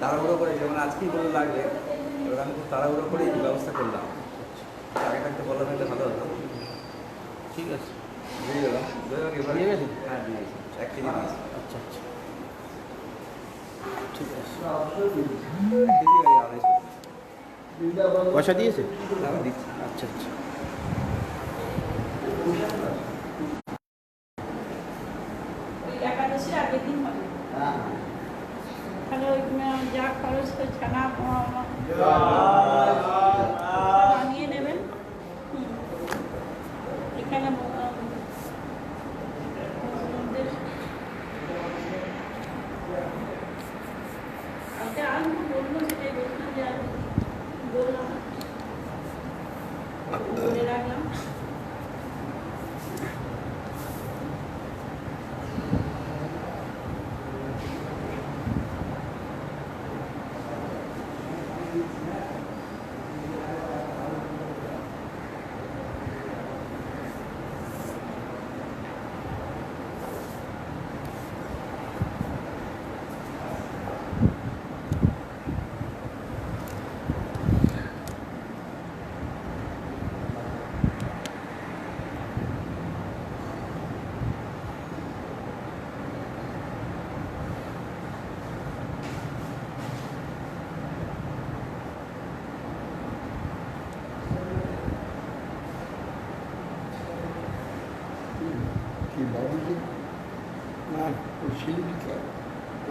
তাড়াহুড়ো করে যেমন আজকেই বলে লাগবে, এবার আমি খুব তাড়াহুড়ো করে এই ব্যবস্থা করলাম। আগে থাকতে বললাম এটা ভালো হতো। ঠিক আছে, দিয়ে গেলাম। দিয়ে গেছে? হ্যাঁ, দিয়ে গেছি, 1 কেজি দিয়েছি। আচ্ছা আচ্ছা, ঠিক আছে। 1 কেজি 250। পয়সা দিয়েছে? আমি দিচ্ছি। আচ্ছা আচ্ছা। একাদশীর আগের দিন হবে। তাহলে ওই যা খরচ তো ছানা বানিয়ে নেবেন। এখানে আমি বলবো সেটাই বললাম যে বললাম বলে রাখলাম।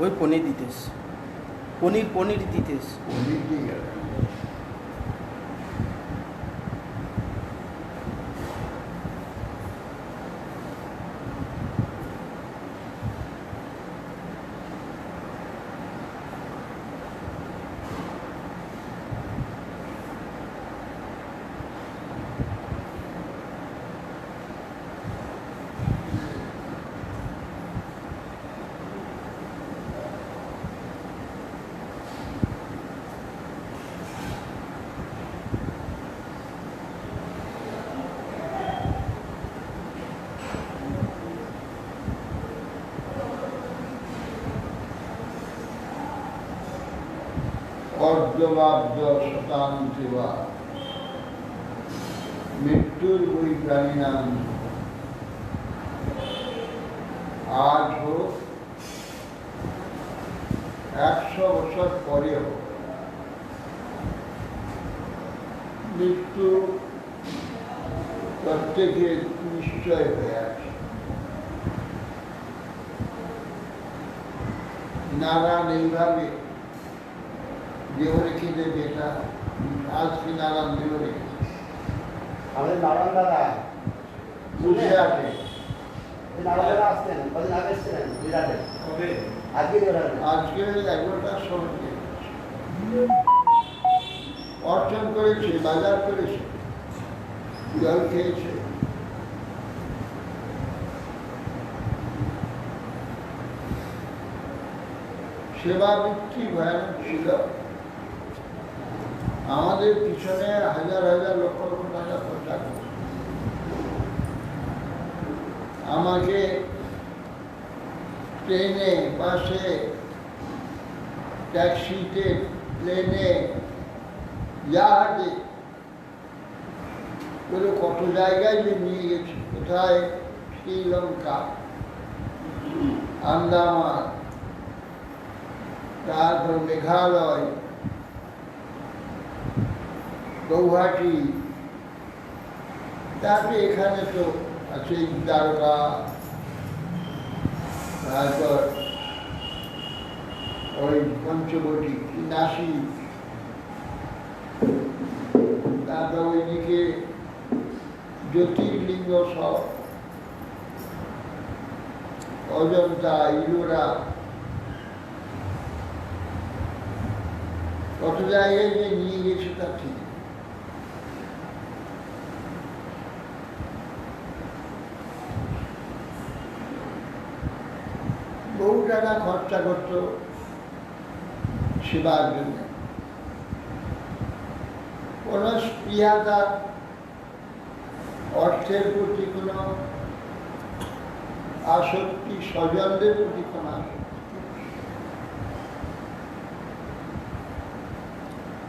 ওই পনির দিতেস, পনির দিতেস। অর্ধবাদ্য শতাংশে বা মৃত্যুর বই প্রাণী নাম আজ হোক 100 বছর পরেও মৃত্যু প্রত্যেকের নিশ্চয় হয়ে আছে। নারায়ণ এইভাবে দেহ রেখে দেবে, এটা আজকে নারায়ণ দেহ রেখেছে। আমাদের নারায়ণ দাদা বুঝে আছে নারায়ণ দাদা আসতেন, কদিন আগে এসেছিলেন বিরাটে। আজকে 11টার সময় অর্জন করেছে, বাজার করেছে, জল খেয়েছে। সেবা বৃত্তি ভয়ানক ছিল। আমাদের পিছনে হাজার হাজার লক্ষ লক্ষ টাকা খরচা করছে। আমাকে ট্রেনে, বাসে, ট্যাক্সিতে, প্লেনে, জাহাজে করে কত জায়গায় যে নিয়ে গেছি। কোথায়? শ্রীলঙ্কা, আন্দামান, তারপর মেঘালয়, গৌহাটি, তারপরে এখানে তো আছে দ্বারকা, তারপর ওই পঞ্চবটি, নাসিক, তারপর ওইদিকে জ্যোতির্লিঙ্গ সব, অজন্তা, ইলোরা, কত জায়গায় যে নিয়ে গেছে তা ঠিক। বহু টাকা খরচা করত সেবার জন্য। কোন স্পৃহা তার অর্থের প্রতি কোনো আসক্তি, স্বজনদের প্রতি কোনো আসক্তি,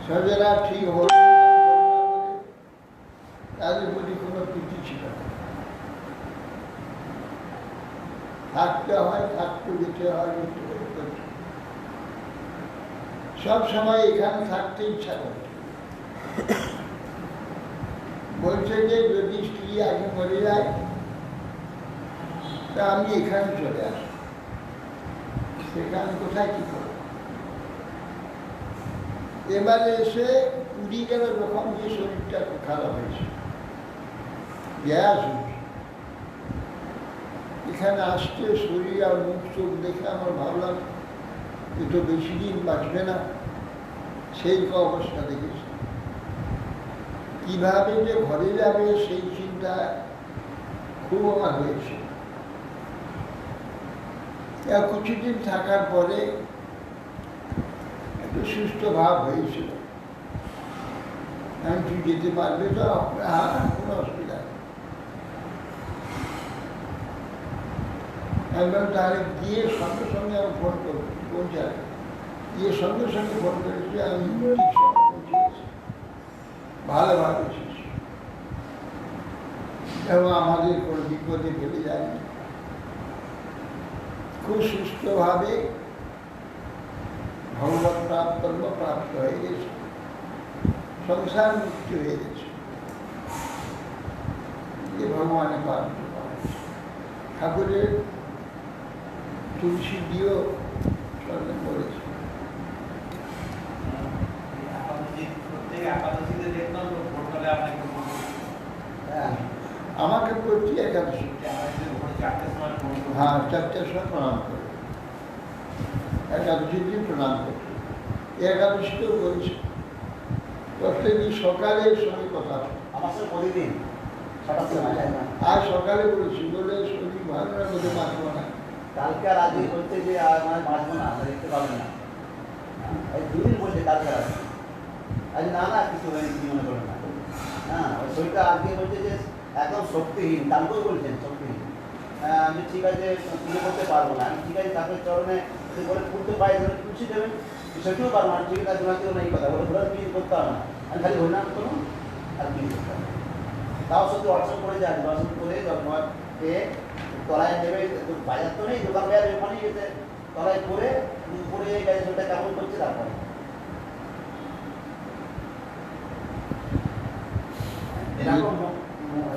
স্বজনরা ঠিক হল তাদের প্রতি কোনো প্রীতি ছিল না। থাকতে হয়, থাকতে যেতে হয়, সব সময় এখানে থাকতে ইচ্ছা করে। বলছে যে যদি স্ত্রী আগে মরে যায় তা আমি এখানে চলে আসি, সেখানে কোথায় কি করব। এবারে এসে পুরী গেল যখন, যে শরীরটা খারাপ হয়েছে, গ্যাস হয়েছে, এখানে আসতে শরীর আর মুখ চোখ দেখে আমার ভাবলাম এ তো বেশি দিন বাঁচবে না। সেই অবস্থা দেখেছি, কিভাবে যে ঘরে যাবে সেই চিন্তা খুব আমার হয়েছে। কিছুদিন থাকার পরে একটু সুস্থ ভাব হয়েছিল। আমি তুই যেতে পারবে তো? হ্যাঁ, কোনো অসুবিধা নেই। একবার তাহলে গিয়ে সঙ্গে সঙ্গে আমি ফোন করবো, পৌঁছাবে, গিয়ে সঙ্গে সঙ্গে ফোন করেছি, আমি ঠিক সময় পৌঁছে গেছি, ভালোভাবে এসেছি এবং আমাদের কোনো বিপদে ফেলে যায়নি। খুব সুস্থভাবে ভগবত প্রাপ্ত হয়ে গেছে, সংসার মুক্তি হয়ে গেছে। যে ভগবানের প্রাপ্ত ঠাকুরের তুলসী দিয়েও স্মরণ করেছে। আমাকে প্রতি একাদশী, হ্যাঁ, 4টার সময় প্রণাম করে, একাদশীর দিন প্রণাম করছে। একাদশীতেও বলছে প্রত্যেকদিন সকালের সঙ্গে কথা, আমার সঙ্গে প্রতিদিন আর সকালে বলেছি বলে শরীর ভালো না, বলে বাঁচবো না। কালকে আর আজকে বলছে যে আর মানে বাঁচবো না, দেখতে পাবেন না, এই দুদিন বলছে কালকে আর আজ না না কিছু হয়নি, কি মনে করেন না। হ্যাঁ, ওই শরীরটা আজকে বলছে যে একদম শক্তিহীন, কালকেও বলছেন শক্তিহীন। আমি ঠিক আছে পুজো করতে পারবো না, আমি ঠিক আছে ঠাকুরের চরণে বলে পুজতে পারি, খুশি দেবেন, সেটিও পারবো না, ঠিক আছে জোনাতেও নেই কথা বলে ঘোরা কিছু করতে হবে না, আমি খালি হরিনাম করুন আর কিছু করতে হবে। তাও সত্যি দর্শন করে যান, দর্শন করে যখন পেয়ে তলায় নেবে, বাজার তো নেই, দোকান বাজার ওখানেই গেছে, তলায় করে উপরে গেছে, সেটা কেমন করছে তারপরে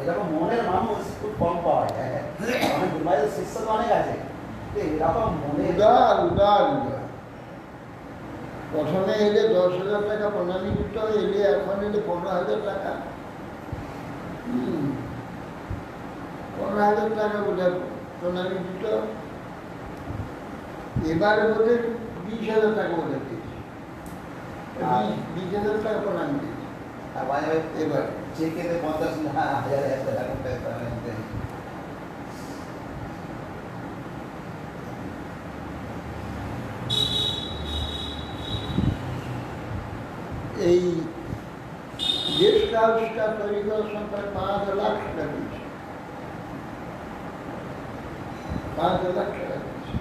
এরকম মনের মানুষ খুব কম পাওয়া যায়। অনেক দুর্বাইয়ের শিষ্য তো অনেক আছে, এরকম মনে উদার উদার উদার। প্রথমে এলে 10,000 টাকা প্রণামী দিতে হয়, এলে এখন এলে 15,000 টাকা, 15,000 টাকা বোধহয় প্রণামী দিতে হয়। এবারে বোধহয় 20,000 টাকা বোধহয় দিয়েছে, 20,000 টাকা প্রণামী দিয়েছে আর ভাই ভাই এবার। চেকেতে 50,000 টাকা এই গেস্ট হাউসটা তৈরি করার সময় 5 লাখ টাকা দিয়েছে, 5 লাখ টাকা দিয়েছে।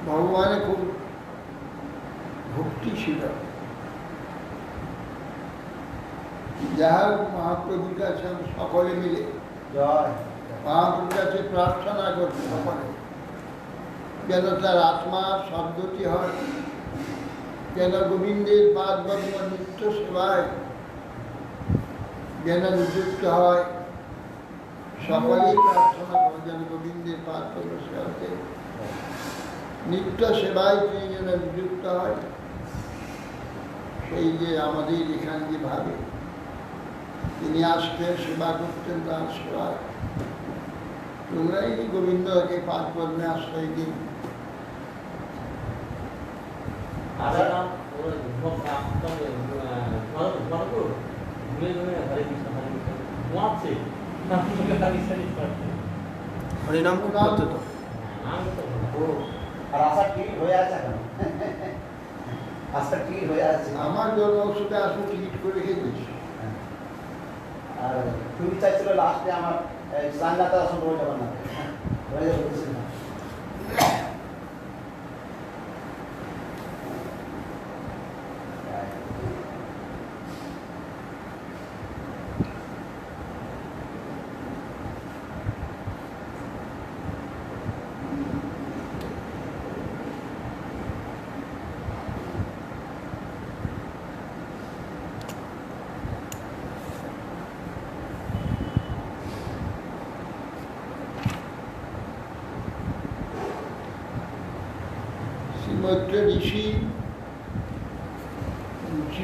ভগবানে খুব ভক্তি ছিল। যাহা মহাপ্রভুর কাছে আমি সকলে মিলে জয় মহাপ্রভুর কাছে প্রার্থনা করছি সকলে, যেন তার আত্মা সদ্গতি হয়, যেন গোবিন্দের পাদ পদ্ম নিত্য সেবায় যেন নিযুক্ত হয়। সকলেই প্রার্থনা করে যেন গোবিন্দের পাদ পদ্ম সেবাতে নিত্য সেবায় তিনি যেন নিযুক্ত হয়। সেই যে আমাদের এখানে যে ভাবে তিনি আসতেন, সেবা করতেন, তার সেবায় তোমরাই গোবিন্দকে পাদ পদ্মে আশ্রয় দিন। আবার নাম ওরা সব নাম ঘর করো ঘুরে ঘুরে হরে কৃষ্ণ মারছে হরিনাম খুব করতে তো নাম তো ও আর আশা টিকিট হয়ে আছে এখন আশা টিকিট হয়ে আছে আমার জন্য ওষুধে আসলে টিকিট করে রেখে দিয়েছি। আর তুমি চাইছিল লাস্টে আমার সাঙ্গাতে আসলে হয়ে যাবে না হয়ে যাবে বলছি না শ্রীমদ্র ঋষি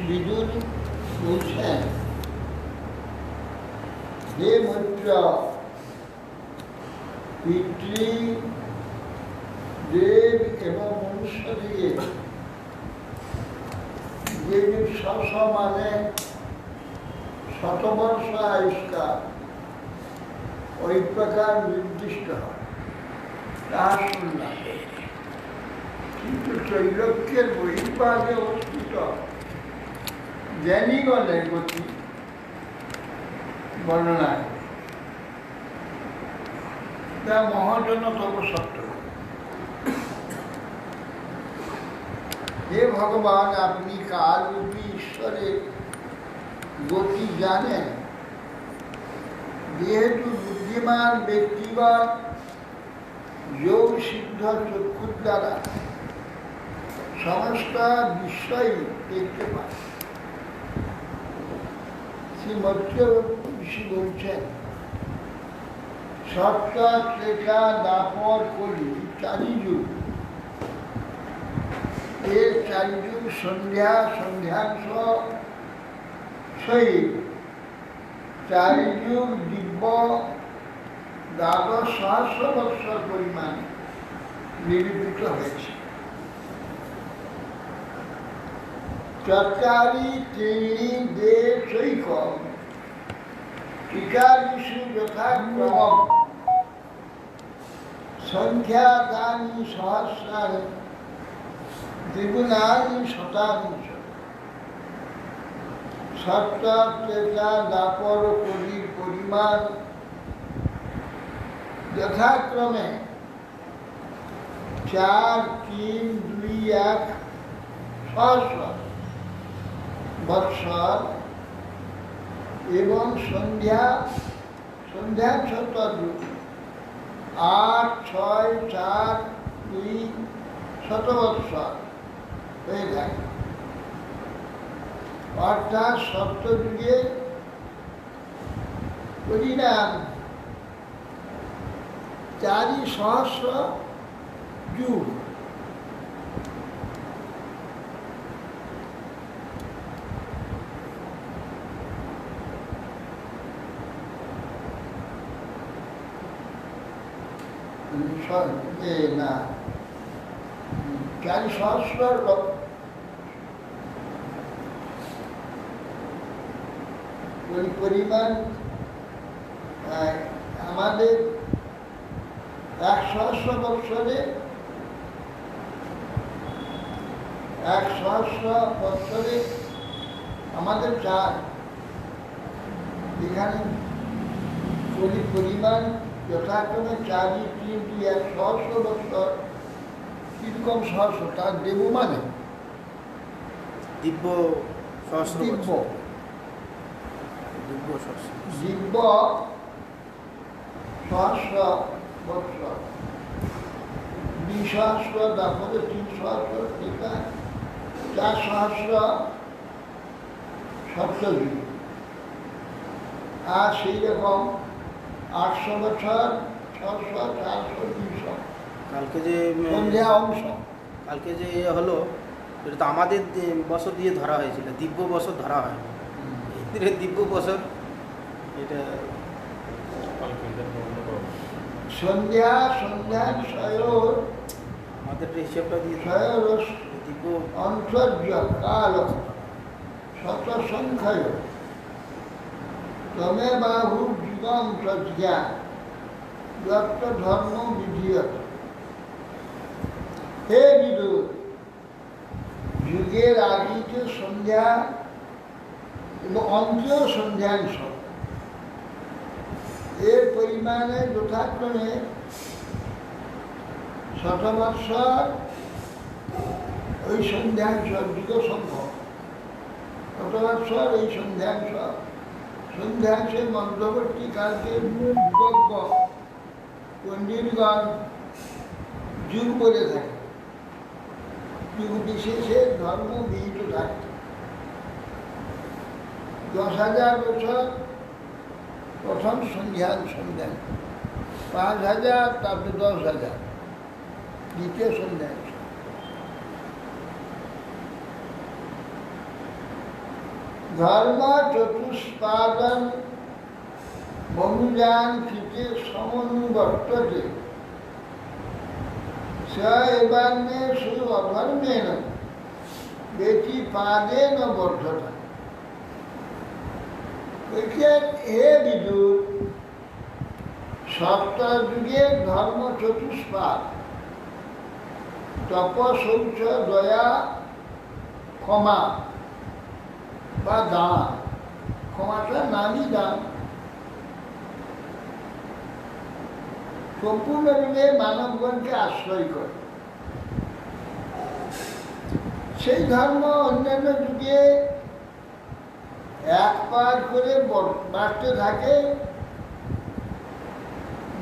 বিদুর বলছেন, হে মৈত্র, পিতৃ দেব এবং মনুষ্য দিয়ে যে শস মানে শতবর্ষ আয়ুষ্কার ওই প্রকার নির্দিষ্ট হয় তা শুনলাম, কিন্তু ত্রৈলোক্যের বহির্ভাগে অবস্থিত জ্ঞানীগণের গতি বর্ণনায় তা মহাজনতম সত্য। হে ভগবান, আপনি কালরূপী ঈশ্বরের গতি জানেন, যেহেতু বুদ্ধিমান ব্যক্তিগণ যোগ সিদ্ধ চক্ষুর দ্বারা সমস্ত বিষয় দেখতে পায়। শ্রী মৈত্র ঋষি বলছেন, সত্য, ত্রেতা, দাপর, কলি চারি যুগ, এর চারি যুগ সন্ধ্যা, সন্ধ্যাংশ সহিত চারি যুগ দিব্য ১২,০০০ বৎসর পরিমাণ নিরূপিত হয়েছে। চত্বারি ত্রিণী দেশৈক টিকাদিষু যথাক্রমম সংখ্যাতানি সহস্রাণি দ্বিগুণানি শতানি চ। সত্য, ত্রেতা, দাপর, কলির পরিমাণ যথাক্রমে ৪, ৩, ২, ১ সহস্র বৎসর এবং সন্ধ্যাংশ তদ্রূপ ৮, ৬, ৪, ২ শতবৎসর হয়ে থাকে। অর্থাৎ সপ্তযুগে পরিণাম ৪,০০০ যুগ। না ৪,০০০ পরিমাণ আমাদের ১০০ বৎসরে ১০০ বৎসরে আমাদের চার, এখানে পরিমাণ যথাক্রমে ৪, ৩, ২, ১ সহস্র বৎসর। কিরকম সহস্র? তার দেব মানে দিব্য সহস্র দিব্য বৎসর। দিব্য সহস্র দিব্য সহস্র বৎসর, ২,০০০, তারপরে ৩,০০০, টিকা ৪,০০০ সপ্তযুগ। আর সেই রকম ৮০০ বছর, ৬০০, ৪০০, ২০০ কালকে যে সন্ধ্যা অংশ। কালকে যে হলো এটা তো আমাদের বছর দিয়ে ধরা হয়েছিল, দিব্য বছর ধরা হয় এদের দিব্য বছর। এটা সন্ধ্যাংশয় আমাদের হিসেবটা দিয়ে দিন। স্বয়রস দিব্য অন্তর্য কাল শতসংখ্যায় তমে বাহু যুগম প্রজ্ঞা যত ধর্ম বিধিয়ত। হে বিদুর, যুগের আগিতে সন্ধ্যা এবং অন্তীয় সন্ধ্যাংশ এর পরিমাণে যথাক্রমে শতবৎসর ওই সন্ধ্যাংশ যুগ সম্ভব। শতবৎসর এই সন্ধ্যাংশ, সন্ধ্যাংশের মধ্যবর্তী কালকে যুগজ্ঞ পণ্ডিতগণ যুগ বলে থাকে। যুগ বিশেষে ধর্ম বিহিত থাকে। 10,000 বছর প্রথম সন্ধ্যাংশ, 5,000, তারপরে 10,000 দ্বিতীয় সন্ধ্যাংশ। ধর্ম চতুষ্পাদন মনুজান কৃতে সমনুবর্ততে স এবান্নে সু অধর্মেণ ব্যতিপাদেন বর্ধতা। হে বিদুর, সপ্তযুগের ধর্ম চতুষ্পাদ তপ, শৌচ, দয়া, ক্ষমা বা দান। ক্ষমাটা নামই দান। সম্পূর্ণরূপে মানবগণকে আশ্রয় করে। সেই ধর্ম অন্যান্য যুগে এক পাঁচ করে বাড়তে থাকে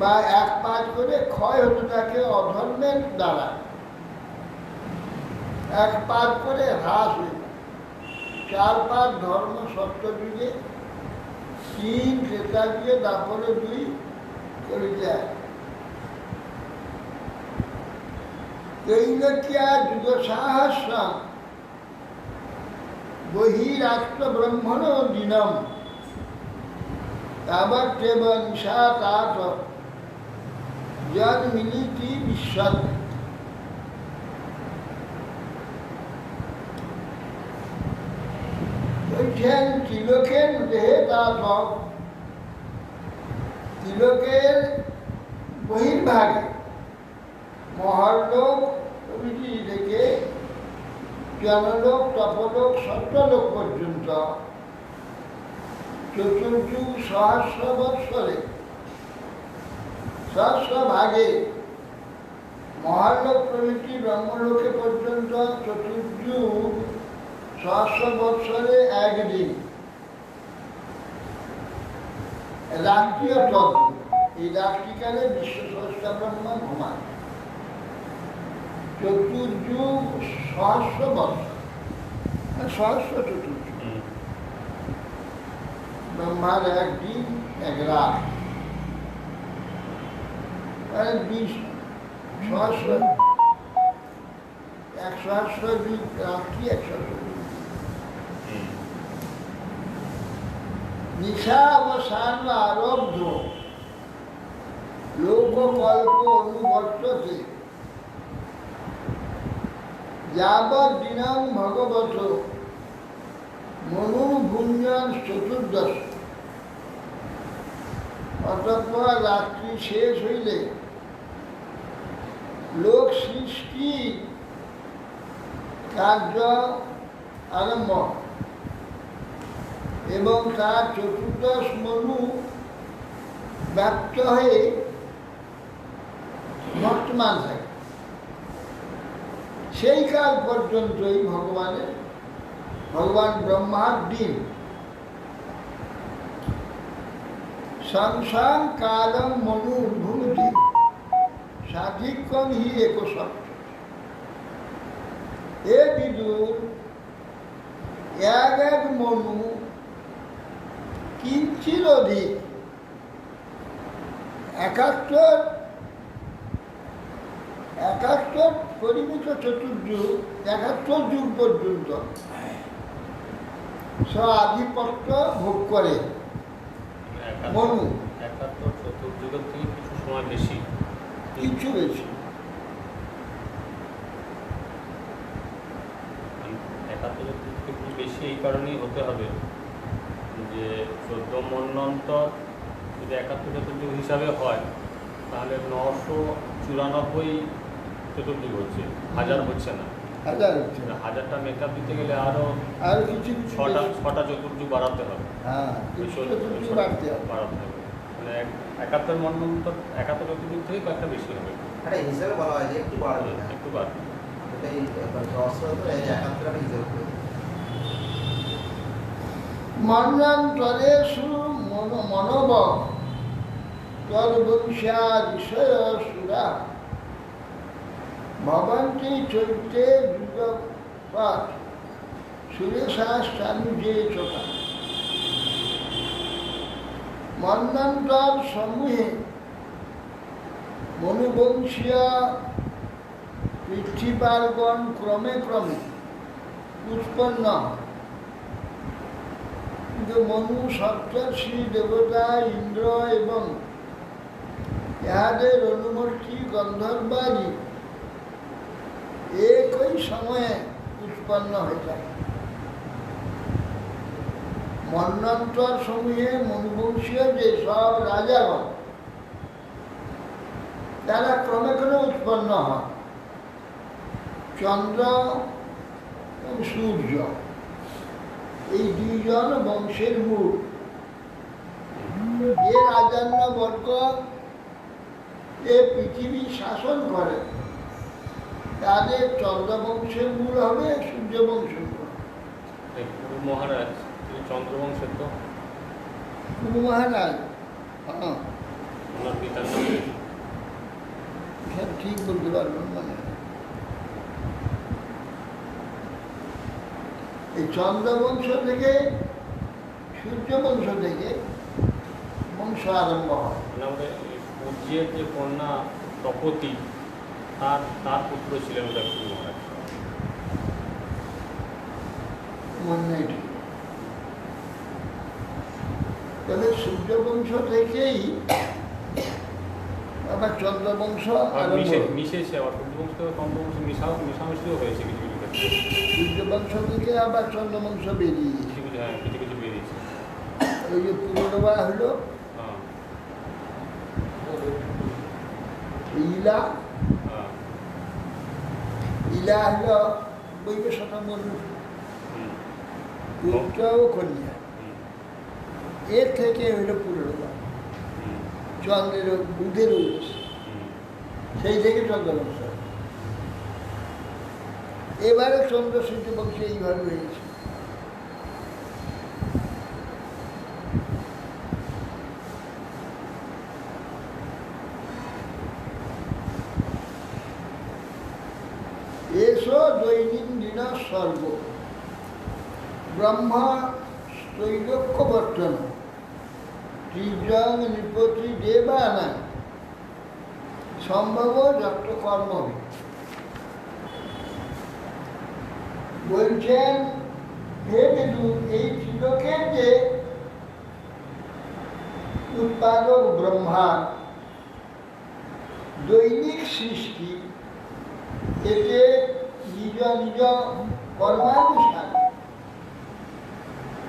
বা এক পাঁচ করে ক্ষয় হতে থাকে অধর্মের দ্বারা। এক পাঁচ করে হ্রাস হয়ে 4-5 ধর্ম সপ্তযুগে, 3 ত্রেতা যুগে, তারপরে 2 করে যায়। ত্রৈলোক্যা যুগ সাহস্রম বহিরাষ্ট্র ব্রহ্মণ দিনম তাবৎ নিশাতাত যদ মিলিতি বিশ্বত। বলছেন তিলকের দেহে তাপ, তিলকের বহির্ভাগে মহরলোক প্রভৃতি থেকে জনলোক, তপলোক, সত্যলোক পর্যন্ত চতুর্যুগ সহস্র বৎসরে সহস্র ভাগে মহালোক প্রভৃতি ব্রহ্মলোকে পর্যন্ত চতুর্যুগ সহস্র বৎসরে একদিন রাত্রিও তত্ত্ব। এই রাত্রিকালে বিশ্ব স্রষ্টা ব্রহ্মা ঘুমান। চতুর্যুগ সহস্র বৎসর, সহস্র চতুর্যুগ। ব্রহ্মার একদিন এক রাত, 20 সহস্র, 100 যুগ রাত্রি, 100 যুগ। নিশা অবসান আরব্ধ লোককল্প অনুবর্ততে যাবৎ দিনং ভগবত মনুভুঞ্জন চতুর্দশ। অতঃপর রাত্রি শেষ হইলে লোক সৃষ্টি কার্য আরম্ভ এবং তার চতুর্দশ মনু ব্যক্ত হয়ে বর্তমান থাকে। সেই কাল পর্যন্তই ভগবান ব্রহ্মার দিন। সংসার কালম মনু ভূমিটি সাধিক্যম হি একসপ্ত। এ বিদুর, এক মনু কিঞ্চিত অধিক 71 পরিমিত চতুর্যুগ, 71 যুগ পর্যন্ত আধিপত্য ভোগ করে মনু। 71 চতুর্যুগের থেকে কিছু সময় বেশি। কিছু বেশি। এই কারণেই হতে হবে যে 14 মন্বন্তর যদি 71 চতুর্যুগ হিসাবে হয় তাহলে 994 চতুর্যুগ হচ্ছে, 1000 হচ্ছে না। হাজার হচ্ছে না। 1000টা মেকআপ দিতে গেলে আরও আর কিছু কিছু 6টা চতুর্যুগ বাড়াতে হবে। হ্যাঁ, কিছু চতুর্থী বাড়তে হবে। বাড়াতে হবে, মানে 71 মন্বন্তর 71 চতুর্যুগ থেকে কয়েকটা বেশি হবে, একটা হিসাবে বলা হয় যে একটু বাড়বে না, একটু বাড়বে। এটাই 71 হিসাব করে। মন্বন্তরেষু মনোব তদ্বংশা ঋষয় সুরা ভবন্তি চৈতে যুগপাত সুরেশাস্তানুজে চোখা। মন্বন্তর সমূহে মনুবংশীয় পৃথিবীপালগণ ক্রমে ক্রমে উৎপন্ন হয়। কিন্তু মনু, সপ্তর্ষি, দেবতা, ইন্দ্র এবং ইহাদের অনুমূর্তি গন্ধর্বাদি একই সময়ে উৎপন্ন হয়ে যায়। মন্বন্তর সমূহে মনুবংশীয় যে সব রাজাগণ তারা ক্রমে ক্রমে উৎপন্ন হয়। চন্দ্র এবং সূর্য এই দুইজন বংশের মূল। যে রাজন্য বর্গ এ পৃথিবী শাসন করে তাদের চন্দ্রবংশের মূল হবে, সূর্যবংশের মূল। গুরু মহারাজ তিনি চন্দ্রবংশের, তো গুরু মহারাজ, হ্যাঁ ওনার পিতার নাম কি? সব ঠিক বলতে পারবেন মানে এই চন্দ্রবংশ থেকে, সূর্যবংশ থেকে বংশ আরম্ভ হয়। মানে আমাদের সূর্যের যে কন্যা তপতী, তার পুত্র ছিলেন ওটা গুরু মহারাজ। মনে ঠিক। তবে সূর্যবংশ থেকেই আবার চন্দ্রবংশ আরম্ভ হয়। মিশেছে আবার সূর্যবংশ থেকে চন্দ্রবংশ মিশামিশিও হয়েছে কিছু কিছু ক্ষেত্রে। সূর্যবংশ থেকে আবার চন্দ্রবংশ বেরিয়ে কিছু কিছু, হ্যাঁ কিছু কিছু বেরিয়েছে। ওই যে পুনর্বা হলো হ্যাঁ ইলা, হ্যাঁ ইলা হলো বৈবশত মনু, হুম, পুত্র ও কন্যা। হুম, এর থেকে হইল পুনর্বা, হুম, চন্দ্রের বুধের উদ্দেশ্য, হুম। সেই থেকে চন্দ্রবংশ। এবারে চন্দ্র সূর্যবংশ এইভাবে হয়েছে। এসো দৈনন্দিন স্বর্গ ব্রহ্ম ত্রৈলোক্য বর্তন ত্রিজং নৃপতি দেবানা সম্ভব যত কর্ম। বলছেন হে বিদু, এই ত্রিলোকের যে উৎপাদক ব্রহ্মা দৈনিক সৃষ্টি, এতে নিজ নিজ কর্মানুসার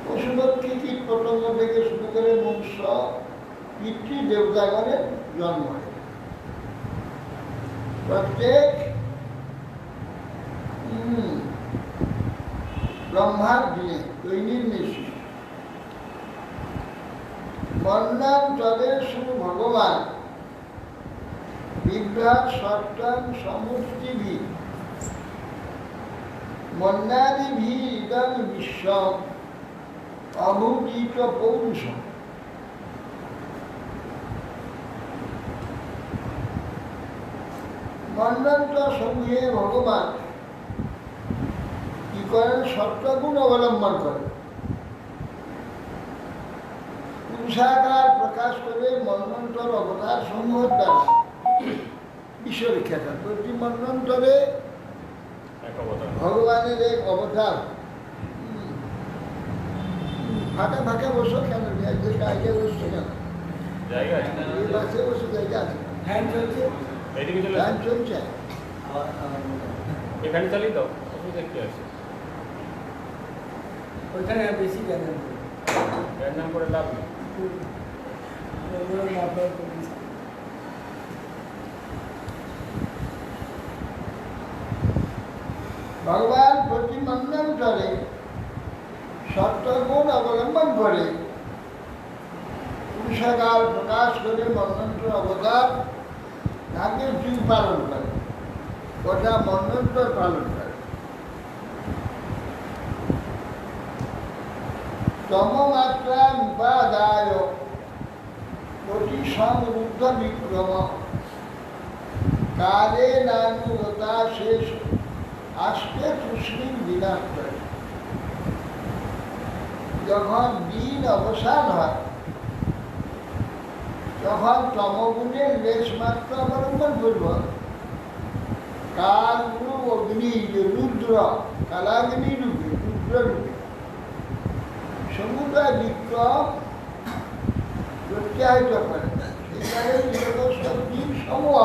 পশুপক্ষী কীট পতঙ্গ থেকে শুরু করে মনুষ্য পিতৃ দেবতাগণের জন্ম হয়। প্রত্যেক ব্রহ্মার দিনে দৈনিক নিশি মন্নান্তরের শুরু ভগবান বিভ্রাট সত্যাং সমষ্টিভি মন্নাদিভি ইদং বিশ্ব অভূতিত পৌরুষ। মন্বন্তর সমূহে ভগবান কি করেন? সত্যগুণ অবলম্বন করেন, পুরুষাকার প্রকাশ করে মন্বন্তর অবতার সমূহের দ্বারা বিশ্ব রক্ষা করেন। প্রতি মন্বন্তরে ভগবানের এক অবতার। ফাঁকা ফাঁকা বসো কেন? জায়গায় বসছো কেন? এই বাসে বসে জায়গা আছে, ফ্যান চলছে, ফ্যান চলছে। এখানে চালিয়ে দাও, অসুবিধা কি আছে? ওইখানে বেশি জ্ঞান নাম করে লাভ নেই। ভগবান প্রতিমন্ডন করে সত্যগুণ অবলম্বন করে পুরুষাকার প্রকাশ করে মন্বন্ত্র অবতার তাকে তিনি পালন করে, ওটা মন্বন্ত্র পালন করে। তমমাত্রা উপাদায় প্রতি সমরুদ্ধ বিক্রম কালে নানুরতা শেষ আসতে তুষ্ণীর বিনাশ করে। যখন দিন অবসান হয় তখন তমগুণের লেশ মাত্র অবলম্বন করব। কাল রূপ অগ্নি যে রুদ্র, কালাগ্নি রূপে, রুদ্র রূপে সমুদয় বিক্রম প্রত্যাহিত করে। সেখানে দিন সমূহ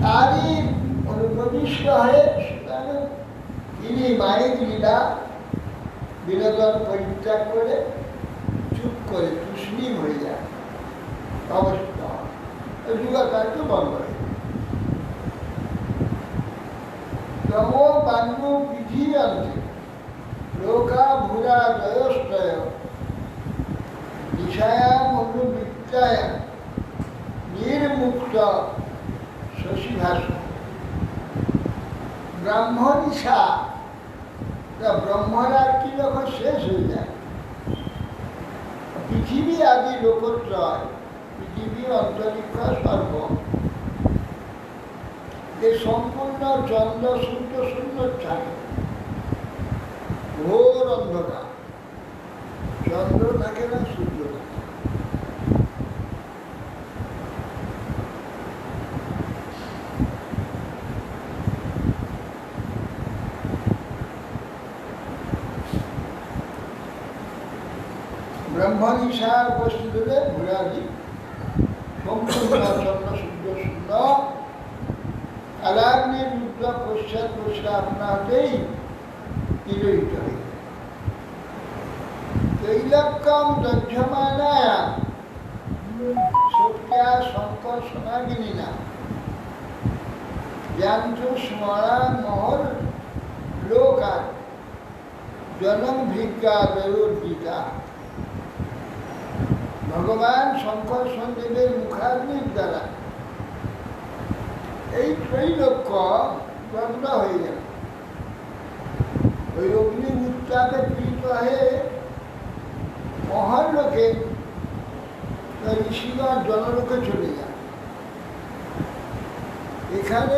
তারই অনুপ্রবিষ্ট হয়ে সেখানে তিনি মায়ের লীলা বিনোদন পরিত্যাগ করে চুপ করে তুষ্ণীম হয়ে যায়, অবস্থা যুগাকার্য বন্ধ হয়ে যায়। তম বান্নু পৃথিবীতে লোকা ভূরা জয়স্তয় দিশায়াম অনুবৃত্তায় নির্মুক্ত শশীভাষ ব্রাহ্মণিশা, ব্রহ্মরাত্রি যখন শেষ হয়ে যায়, পৃথিবী আদি লোকত্রয়, পৃথিবী অন্তরিক্ষ সর্ব এ সম্পূর্ণ চন্দ্র সূর্য শূন্য থাকে, ঘোর অন্ধকার, চন্দ্র থাকে না, সূর্য থাকে। ব্রহ্মনিশা উপস্থিত হলে ভূরাদি সম্পূর্ণ চন্দ্র সূর্য শূন্য, কালাগ্নি রুদ্র পশ্চাৎ পশ্চাৎ আপনাতেই তিরোহিত হয়ে তৈলক্যম দধ্যমানায় সত্যা শঙ্কর সনাগিনী না যান্ত স্মরা মহল লোকার জনম ভিজ্ঞা বেরোদ্দিতা। ভগবান শঙ্কর সন্দেবের মুখাগ্নির দ্বারা এই ত্রৈলোক্য বন্ধ হয়ে গেল। ওই অগ্নি উত্তাপে পীড়িত হয়ে মহালোকে ঋষিগণ জনলোকে চলে যায়। এখানে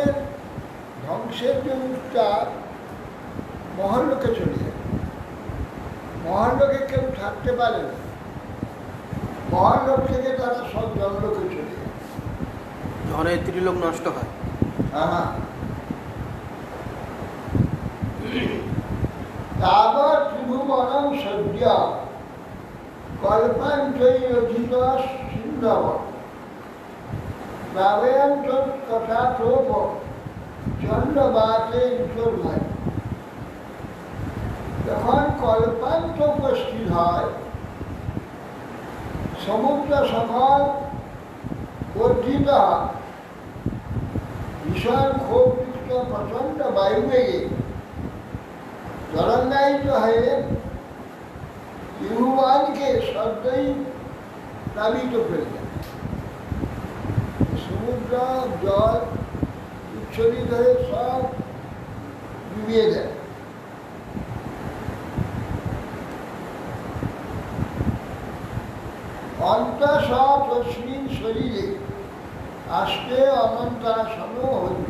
ধ্বংসের যে উত্তাপ মহালোকে চলে যায়, মহালোকে কেউ থাকতে পারে না, মহালোক থেকে তারা সব জনলোকে চলে যায়। ঝড়ে ত্রিলোক নষ্ট হয়। তাবৎ ত্রিভুবনং সদ্য কল্পাঞ্চৈরধিত সিন্ধব ভাবয়ন্ত কথা তোপ চন্দ্রবাতে ঋতুর্ভয়। যখন কল্পান্ত উপস্থিত হয়, সমুদ্র সকল বর্ধিত হয়, ভীষণ ক্ষোভযুক্ত প্রচণ্ড বায়ুবেগে তরঙ্গায়িত হয়ে ত্রিভুবনকে সদ্যই প্লাবিত করে দেয়। সমুদ্র জল উচ্ছ্বলিত হয়ে সব ডুবিয়ে দেয়। অন্তঃ তস্মিন শরীরে আস্তে অনন্তাসন হরি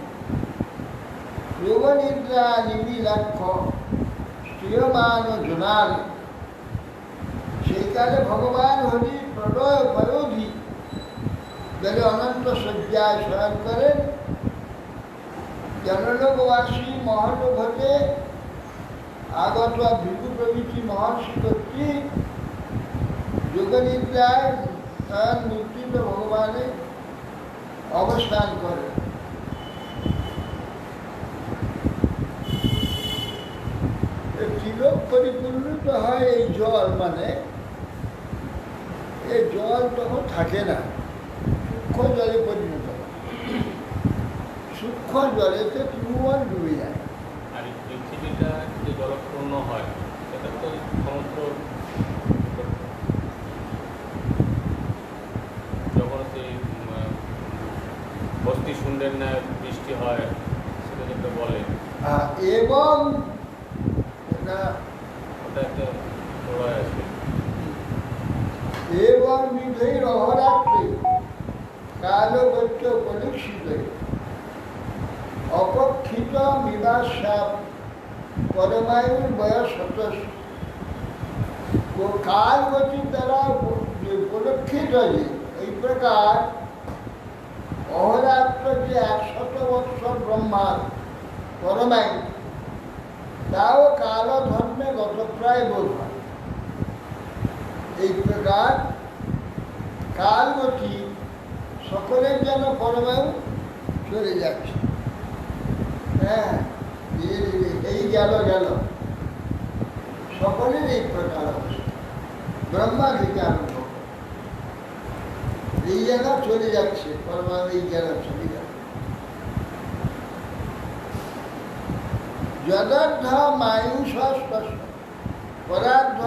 যোগনিদ্রা নিবিলাক্ষ স্থিয়মান জোনাল। সেই কালে ভগবান হরি প্রলয় পরোধি জলে অনন্ত শয্যায় শয়ন করেন। জনলোকবাসী মহলোক হতে আগত ভৃগু প্রভৃতি মহর্ষি কর্তৃক যোগনিদ্রায় তার মূর্তিত ভগবানে অবস্থান করে। পরিপূর্ণিত হয় এই জল, মানে এই জল তখন থাকে না, সূক্ষ্ম জলে পরিণত হয়। সূক্ষ্ম জলেতে ত্রিভুবন ডুবে যায়। আর এই পৃথিবীটা যে জলপূর্ণ হয় সেটা তো সমস্ত যখন সেই বস্তি শুন্ডের ন্যায় বৃষ্টি হয় সেটা যেটা বলে এবং এটা ওটা একটা প্রলয় আছে। এবং বিধৈর অহরাত্রি কালগচ্য পরীক্ষিত অপক্ষিত নিবাসাপ পরমায়ুর বয়স वो कालवती द्वारा उपलक्षित है। এই প্রকার অহরাত্র যে 100 বৎসর ব্রহ্মার পরমায়ু, তাও কাল ধর্মে গতপ্রায় বোধ হয়। এই প্রকার কালবতী সকলের যেন পরমায়ু চলে যাচ্ছে। হ্যাঁ, এই গেল সকলের এই প্রকার অবস্থা, ব্রহ্মা থেকে আরম্ভ এই জায়গা চলে যাচ্ছে, পরমাণু এই জায়গা চলে যাচ্ছে। যদার্ধ মায়ুষ পরার্ধ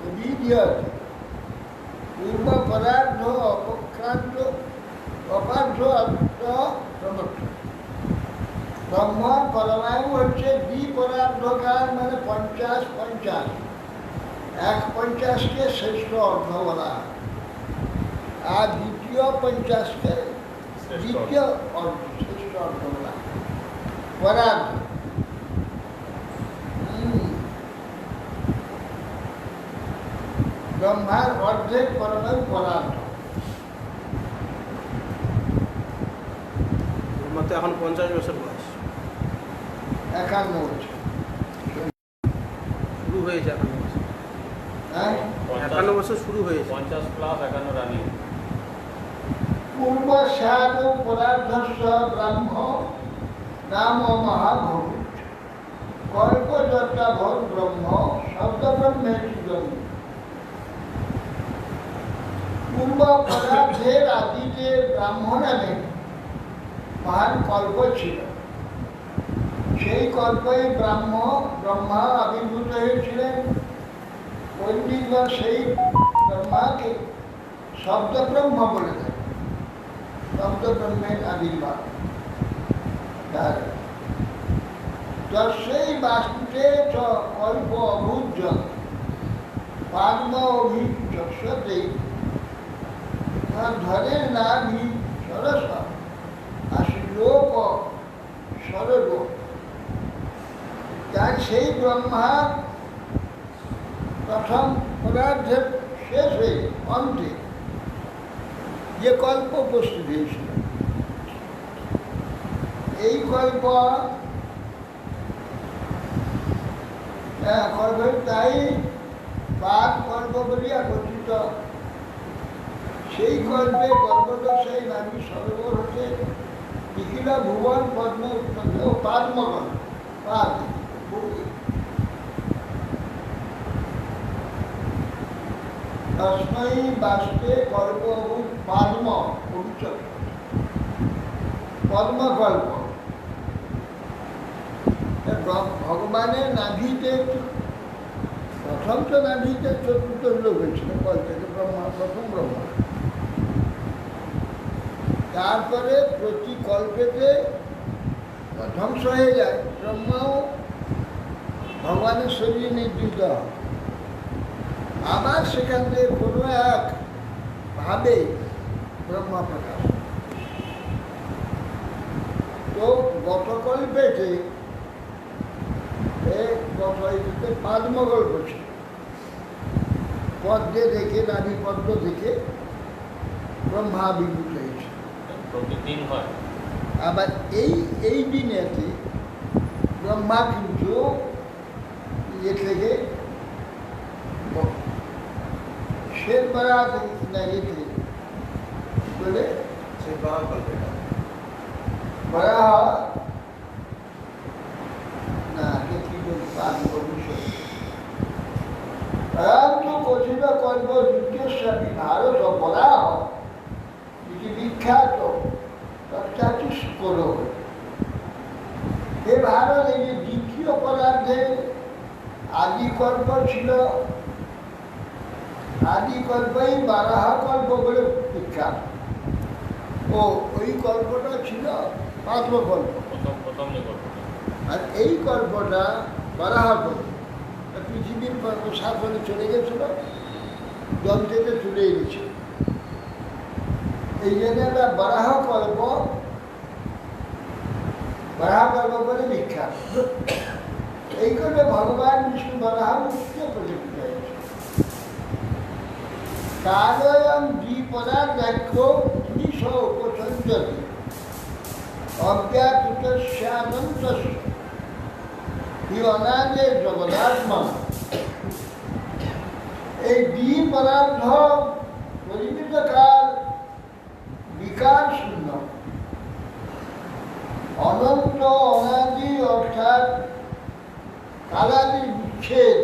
অভিধীয়ত পূর্ব পরার্ধ অপক্রান্ত অপার্ধ প্রমুখ। ব্রহ্মণ পরমায়ু হচ্ছে দ্বিপরার্ধকার, মানে 50-50, 1/50কে শ্রেষ্ঠ অর্ধ বলা হয়, আর দ্বিতীয় 50কে দ্বিতীয় শ্রেষ্ঠ অর্ধ বলা হয়, পরার্ধ। ব্রহ্মার অর্ধেক পরমায়ু পরার্ধ। ব্রহ্মা তো এখন 50 বছর বয়স, 51 বছর শুরু হয়েছে 51 বছর। হ্যাঁ, 51 বছর শুরু হয়েছে। 50 প্লাস 51 রানিং। পূর্ব সাধ পরার্ধস্য ব্রাহ্ম নাম মহাভূত কল্পযত্রা ভর ব্রহ্ম শব্দ ব্রহ্মের জন্য। পূর্ব পদার্থের আদিতে ব্রাহ্ম নামে মহান কল্প ছিল। সেই কল্পে ব্রহ্মা আবির্ভূত হয়েছিলেন। পণ্ডিতগণ সেই ব্রহ্মাকে শব্দ ব্রহ্ম বলে দেয়, শব্দ ব্রহ্মের আবির্ভাব। তস্যৈ বাস্তুতে চ কল্প অভূত পাদ্ম অভিচক্ষতে ধরের নাভি সরস আশিলোক সরল। তার সেই ব্রহ্মার প্রথম পদার্থের শেষ হয়ে অন্তে যে কল্প উপস্থিত হয়েছিল, এই কল্প তাই পাদ কল্প বলিয়া গঠিত। সেই কল্পে গর্ভদশাই নাভি সরোবর হতে নিখিল ভুবন পদ্ম উৎপন্ন ও পাদ্মগণ পাদ তস্मै বাস্তে কল্প পাদ্ম অভিচক পদ্মকল্প। ভগবানের নাভিতে প্রথম তো নাভিতে চতুর্থ লোক হয়েছিল কল্পে, ব্রহ্মা প্রথম ব্রহ্মা। তারপরে প্রতি কল্পেতে ধ্বংস হয়ে যায়, ব্রহ্মাও ভগবানের শরীরে নির্দিষ্ট হয়। আবার সেখান থেকে কোনো এক ভাবে ব্রহ্মা প্রকাশ। তো গতকল্পেতে পাদ্মগল্প ছিল, পদ্মে থেকে নাভি পদ্ম থেকে ব্রহ্মা আবির্ভূত হয়েছে। প্রতিদিন হয়। আবার এই দিনেতে ব্রহ্মা কিন্তু ইয়ে থেকে শের বাড়া না ইয়ে থেকে বলে সেই বাবা গল্পটা বড়া না কি বলবো, ভবিষ্যৎ ভারত এই যে দ্বিতীয় পদার্থে আদিকল্প ছিল, আদিকল্পই বারাহ কল্প বলে বিখ্যাত। ও ওই কল্পটা ছিল পাত্রকল্প, প্রথম যে গল্পটা। আর এই কল্পটা বারাহ কল্প। পৃথিবীর শাসনে চলে গেছিল, জল থেকে তুলে এনেছিল। এই জন্য একটা বারাহ কল্প বলে বিখ্যাত। এই করে ভগবান বিষ্ণু বারাহ মুখ্য প্রযুক্ত হয়েছে। কালয়ং দ্বিপদার্থাখ্য পুরুষ উপসঞ্জতি অজ্ঞাতস্যানন্তস্য হি অনাদে জগদাত্মা। এই দ্বিপদার্থ পরিমিত কাল বিকার শূন্য, অনন্ত অনাদি অর্থাৎ কালাদির বিচ্ছেদ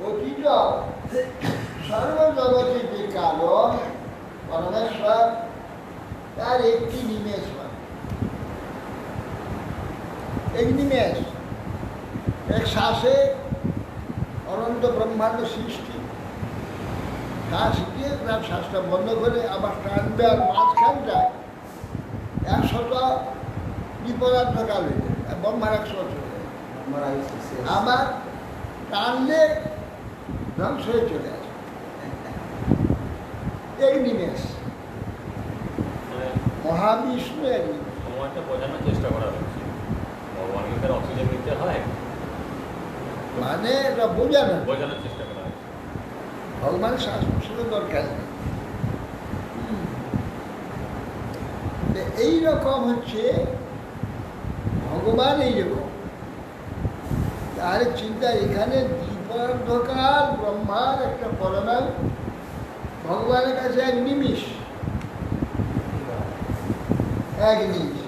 অতীত সর্বজগতে যে কারণ পরমেশ্বর, তার একটি নিমেষ মানে, এক নিমেষ, এক শ্বাসে অনন্ত ব্রহ্মাণ্ড সৃষ্টি। শ্বাস দিয়ে তার শ্বাসটা বন্ধ করে আবার টানবে, আর মাঝখানটায় 100টা বিপদার্থ কাল হয়ে যায়, ব্রহ্মার 100 চলে যায়। আবার টানলে ধ্বংস হয়ে চলে আসে। এই নিমেষ মানে মহাবিষ্ণু এক নিমেষ। সময়টা বোঝানোর চেষ্টা করা হচ্ছে, ভগবানকে তার অক্সিজেন নিতে হয়, মানে এটা বোঝানো, বোঝানোর চেষ্টা করা হচ্ছে। ভগবানের শ্বাস প্রশ্বাসের দরকার নেই। এইরকম হচ্ছে ভগবান, এইরকম। তাহলে চিন্তা, এখানে দ্বিপদার্থকাল ব্রহ্মার একটা পরমাণু, ভগবানের কাছে এক নিমিষ, এক নিমিষ।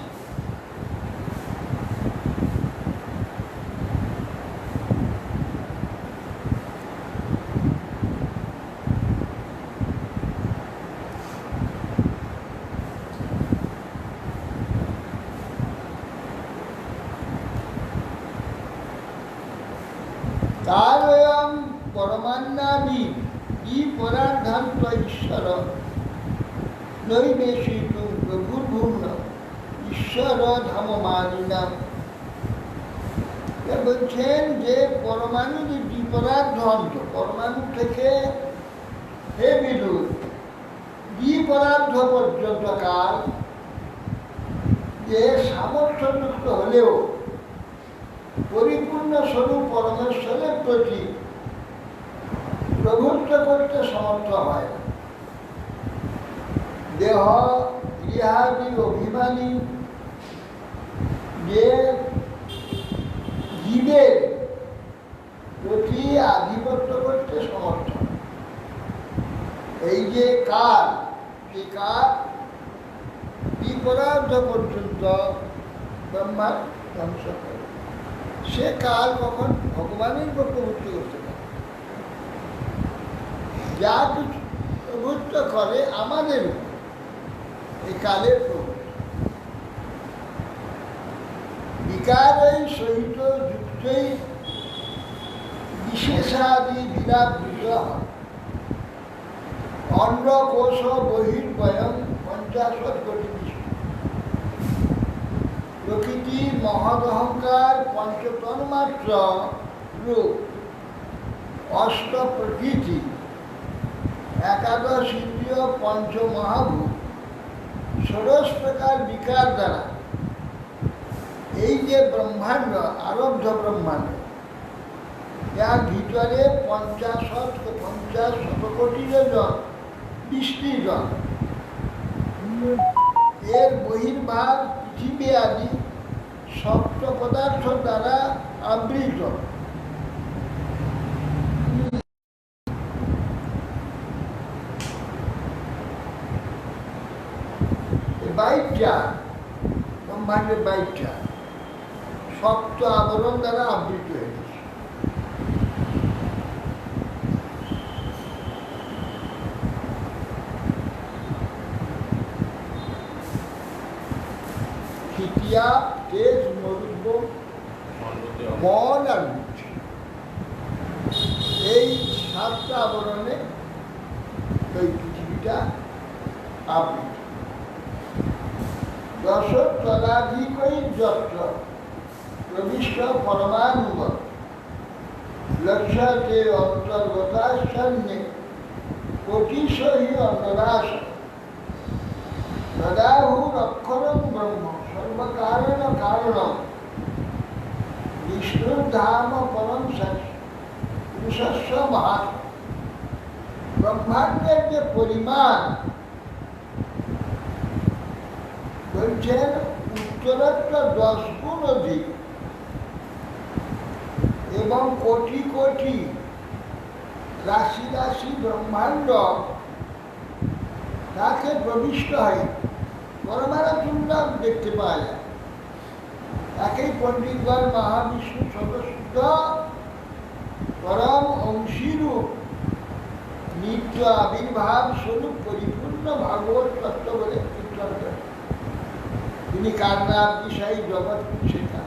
কারয়ং পরমান্নাদি ই পরার্ধান্ত ঈশ্বর নৈবেশিতু প্রভুর্ভূম্ন ঈশ্বর ধামমানিনাম। বলছেন যে পরমাণু যে দ্বিপদার্ধ, পরমাণু থেকে হে বিদুর দ্বিপদার্থ পর্যন্ত কাল যে সামর্থ্যযুক্ত হলেও পরিপূর্ণ স্বরূপ পরমেশ্বরের প্রতি প্রভুত্ব করতে সমর্থ হয় না। দেহ ইহাদি অভিমানী যে জীবের প্রতি আধিপত্য করতে সমর্থ। এই যে কাল, এই কাল বিপরার্ধ পর্যন্ত ব্রহ্মার ধ্বংস করে। সে কাল কখন ভগবানের প্রভুত্ব করতে পারে, যা কিছু প্রভুত্ব করে আমাদের এই কালের প্রভুত্ব। বিকারই সহিত যুক্তই বিশেষাদি বিরাবৃত হয়। অন্ন কোষ বহির্বয়ং 50 কোটি বিষ্ণু। প্রকৃতি মহদহংকার পঞ্চতন্মাত্র রূপ, অষ্ট প্রকৃতি, একাদশ ইন্দ্রিয়, পঞ্চমহাভূত, 16 প্রকার বিকার দ্বারা এই যে ব্রহ্মাণ্ড, আরব্ধ ব্রহ্মাণ্ড, যার ভিতরে 50 শতকোটির জন বিস্তৃত, এর বহির্ভাগ পৃথিবী আদি সপ্ত পদার্থ দ্বারা আবৃত। বাইকটা ব্রহ্মাণ্ডের বাইকটা সপ্ত আবরণ দ্বারা আবৃত হয়ে গেছে। খিতিয়া, তেজ, মরুদ্র বুদ্ধি, অহংকার। মন আর বুদ্ধি, এই 7টা আবরণে ওই পৃথিবীটা আবৃত। দশ তলাধিকই যত্র প্রবিষ্ট পরমাণুব লক্ষ্যতে অন্তর্গতাচ্ছন্নে কোটিশহি অন্তরাশ তদাহুরক্ষরং ব্রহ্ম সর্বকারণ কারণম বিষ্ণুর ধাম পরম পুরুষস্য মহান। ব্রহ্মাণ্ডের যে পরিমাণ বলছেন উত্তরোত্তর 10 গুণ অধিক এবং কোটি কোটি রাশি রাশি ব্রহ্মাণ্ড তাকে প্রবিষ্ট হয়। পরমাণু দেখতে পাওয়া যায়। তাকেই পণ্ডিতগণ মহাবিষ্ণু সদশুদ্ধ পরম অংশীরূপ নিত্য আবির্ভাব স্বরূপ পরিপূর্ণ ভাগবত তত্ত্ব বলে কীর্তন করেন। তিনি কার নাম বিষয় জগৎ শেখা।